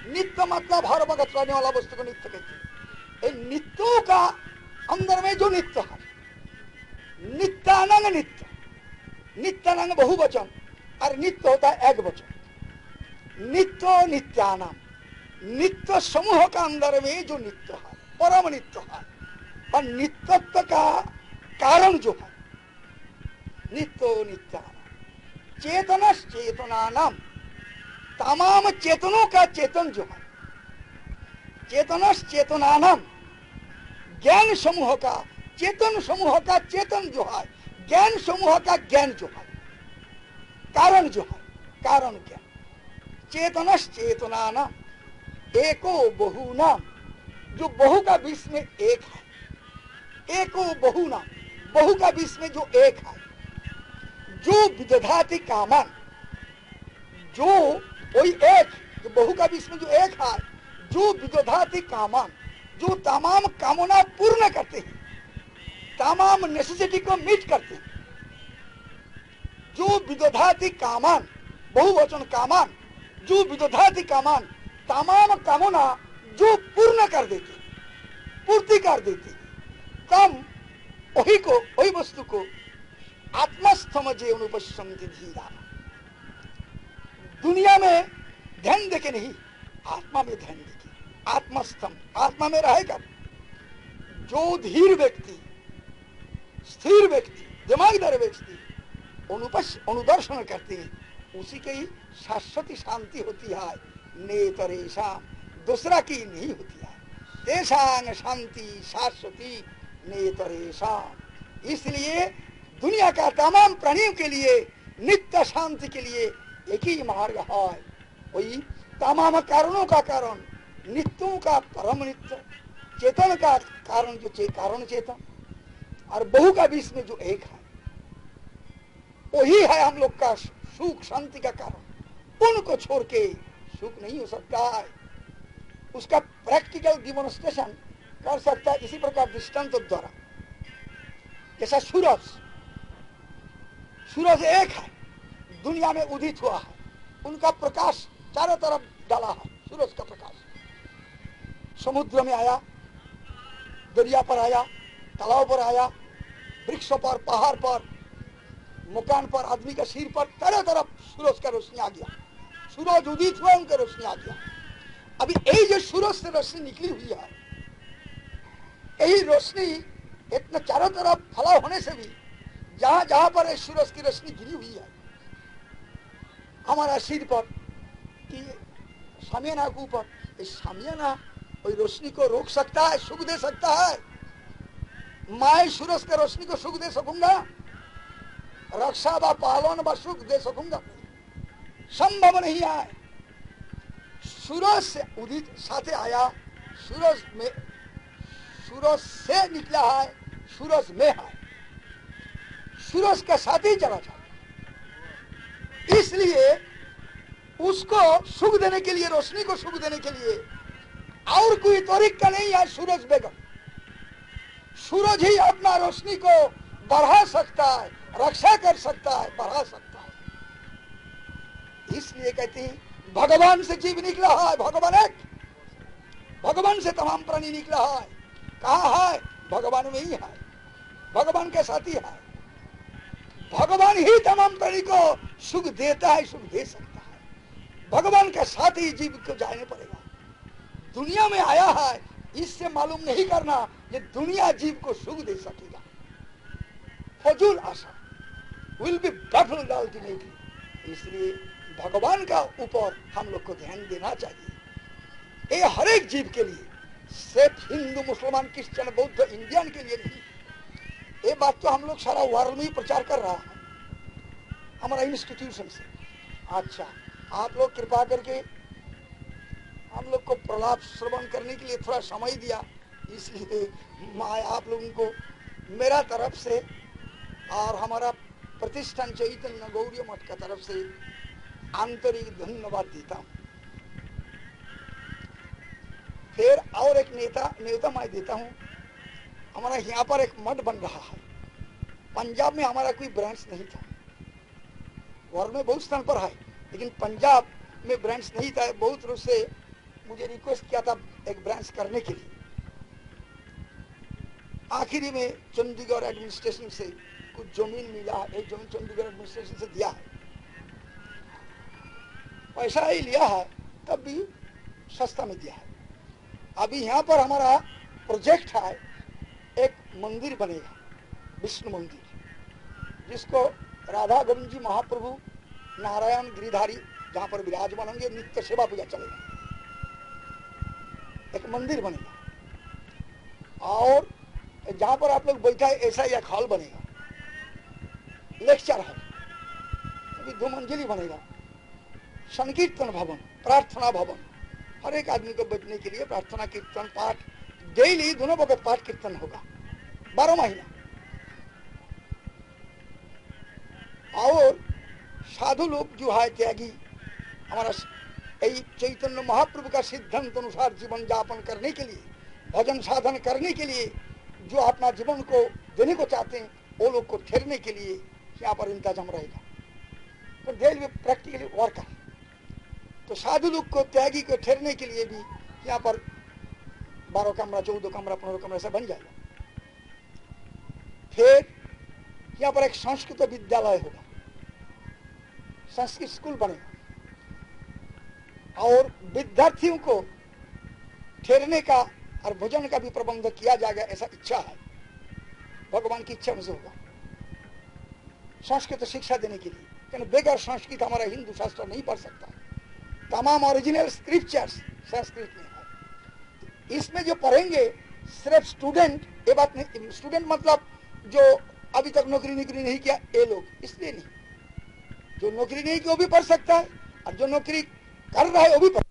नित्य मतलब हर वक्त रहने वाला वस्तु को नित्य कहती है। नित्यों का अंदर में जो नित्य है, नित्यानंग नित्य, नित्यानंग बहुवचन और नित्य होता है एक वचन। नित्यो नित्यानाम, नित्य समूह का अंदर में जो नित्य है, परम नित्य है, और नित्यत्व का कारण जो है नित्यो नित्यानाम चेतनश्चेतनानाम, तमाम चेतनों का चेतन जो है, चेतनश्चेतनानाम ज्ञान समूह का, चेतन समूह का चेतन जो है, ज्ञान समूह का ज्ञान जो है, कारण जो है, कारण ज्ञान, चेतनस चेतना नाम एको बहु नाम, जो बहु का बीच में एक है, एको बहु नाम, बहु का बीच में जो एक है, जो विदधाति कामान, जो वही एक, जो बहु का बीच में जो एक है, जो विदधाति कामान, जो तमाम कामना पूर्ण करते हैं, तमाम नेसेसिटी को मीट करते हैं, जो विदधाति कामान, बहुवचन कामान, जो विदधाति कामान, तमाम कामना जो पूर्ण कर देते, पूर्ति कर देते, तम वही को, वही वस्तु को आत्मस्थम जे अनुपश्यन्ति धीरा, दुनिया में ध्यान देके नहीं, आत्मा में ध्यान देके, आत्मस्थम, आत्मा में रहेगा। जो धीर व्यक्ति, स्थिर व्यक्ति, दिमागदार व्यक्ति अनुदर्शन करते हैं, उसी की ही शाश्वती शांति होती है, नेतरेशा, दूसरा की नहीं होती है। तेषांग शांति शाश्वती नेतरेशा, इसलिए दुनिया का तमाम प्राणियों के लिए नित्य शांति के लिए एक ही मार्ग है, वही तमाम कारणों का कारण, नित्यों का परम नित्य, चेतन का कारण जो कारण चेतन, और बहु का बीच में जो एक है, वही है हम लोग का सुख शांति का कारण। उनको छोड़ के सुख नहीं हो सकता है। उसका प्रैक्टिकल डिमोन्स्ट्रेशन कर सकता है इसी प्रकार दृष्टांत द्वारा, जैसा सूरज, सूरज एक है, दुनिया में उदित हुआ है, उनका प्रकाश चारों तरफ डाला है, सूरज का प्रकाश समुद्र में आया, दरिया पर आया, तालाब पर आया, वृक्ष पर, पहाड़ पर, मकान पर, आदमी के सिर पर, चारों तरफ सूरज का रोशनी आ गया। सूरज उदित हुआ, उनका रोशनी आ गया। अभी यही जो सूरज से रोशनी निकली हुई है, यही रोशनी इतना चारों तरफ फैला होने से भी जहां जहां पर सूरज की रोशनी गिरी हुई है, हमारा सिर पर कि शामियाना के ऊपर, इस शामियाना वही रोशनी को रोक सकता है, सुख दे सकता है? मैं सूरज के रोशनी को सुख दे सकूंगा? रक्षा व पालन व सुख दे सकूंगा? संभव नहीं है। सूरज से उदित साथे आया, सूरज में, सूरज से निकला है, सूरज में है, सूरज के साथ ही चला जाए। इसलिए उसको सुख देने के लिए, रोशनी को सुख देने के लिए और कोई तरीका नहीं है। सूरज बेगम, सूरज ही अपना रोशनी को बढ़ा सकता है, रक्षा कर सकता है, बढ़ा सकता है। इसलिए कहते हैं भगवान से जीव निकला है, भगवान एक, भगवान से तमाम प्राणी निकला है। कहाँ है? भगवान में ही है, भगवान के साथ ही है। भगवान ही तमाम प्राणी को सुख देता है, सुख दे सकता है। भगवान के साथ ही जीव को जाने पड़ेगा। दुनिया में आया है, इससे मालूम नहीं करना कि दुनिया जीव को सुख दे सकेगा। फजूल आशा विल बी बैफल्ड अल्टीमेटली। इसलिए भगवान का ऊपर हम लोग को ध्यान देना चाहिए। ये हर एक जीव के लिए, सिर्फ हिंदू, मुसलमान, क्रिश्चियन, बौद्ध, इंडियन के लिए नहीं। ये बात तो हम लोग सारा वर्ल्ड में ही प्रचार कर रहा है, हमारा इंस्टीट्यूशन से। अच्छा, आप लोग कृपा करके हम लोग को प्रलाप श्रवण करने के लिए थोड़ा समय दिया, इसलिए मैं आप लोगों को मेरा तरफ से और हमारा प्रतिष्ठान चैतन्य गौरी मठ का तरफ से आंतरिक धन्यवाद देता हूँ। फिर और एक न्योता मैं देता हूँ। हमारा यहाँ पर एक मठ बन रहा है। पंजाब में हमारा कोई ब्रांच नहीं था, वर्ल्ड में बहुत स्थान पर है, लेकिन पंजाब में ब्रांच नहीं था। बहुत रूप से मुझे रिक्वेस्ट किया था एक ब्रांच करने के लिए। आखिरी में चंडीगढ़ एडमिनिस्ट्रेशन से कुछ जमीन मिला है, एक जमीन चंडीगढ़ एडमिनिस्ट्रेशन से दिया है, पैसा ही लिया है, तब भी सस्ता में दिया है। अभी यहाँ पर हमारा प्रोजेक्ट है, एक मंदिर बनेगा, विष्णु मंदिर, जिसको राधा गोविंद जी महाप्रभु नारायण गिरिधारी जहाँ पर विराजमान होंगे, नित्य सेवा पूजा चलेगा। एक मंदिर बनेगा और जहाँ पर आप लोग बैठा है ऐसा एक हॉल बनेगा। लेक्चर है, अभी 2 मंजिली बनेगा, संकीर्तन भवन, प्रार्थना भवन, हर एक आदमी को बैठने के लिए प्रार्थना कीर्तन पाठ डेली दोनों वक्त पाठ कीर्तन होगा 12 महीना। और साधु लोग जो है त्यागी, हमारा यही चैतन्य महाप्रभु का सिद्धांत अनुसार जीवन यापन करने के लिए, भजन साधन करने के लिए जो अपना जीवन को देने को चाहते हैं, वो लोग को ठहरने के लिए यहाँ पर इंतजाम रहेगा। तो देर में प्रैक्टिकली वर्क है। तो साधु लोग को त्यागी को ठहरने के लिए भी यहाँ पर 12 कमरा 14 कमरा 15 कमरा से बन जाएगा। फिर यहाँ पर एक संस्कृत विद्यालय होगा, संस्कृत स्कूल बनेगा, और विद्यार्थियों को ठहरने का और भोजन का भी प्रबंध किया जाएगा, ऐसा इच्छा है, भगवान की इच्छा मुझे होगा संस्कृत शिक्षा देने के लिए। क्योंकि बगैर संस्कृत हमारा हिंदू शास्त्र नहीं पढ़ सकता। तमाम ओरिजिनल स्क्रिप्चर्स संस्कृत में है। इसमें जो पढ़ेंगे सिर्फ स्टूडेंट, ये बात नहीं, स्टूडेंट मतलब जो अभी तक नौकरी नहीं किया ये लोग, इसलिए नहीं, जो नौकरी नहीं की वो भी पढ़ सकता है, और जो नौकरी कर रहा है वो भी पढ़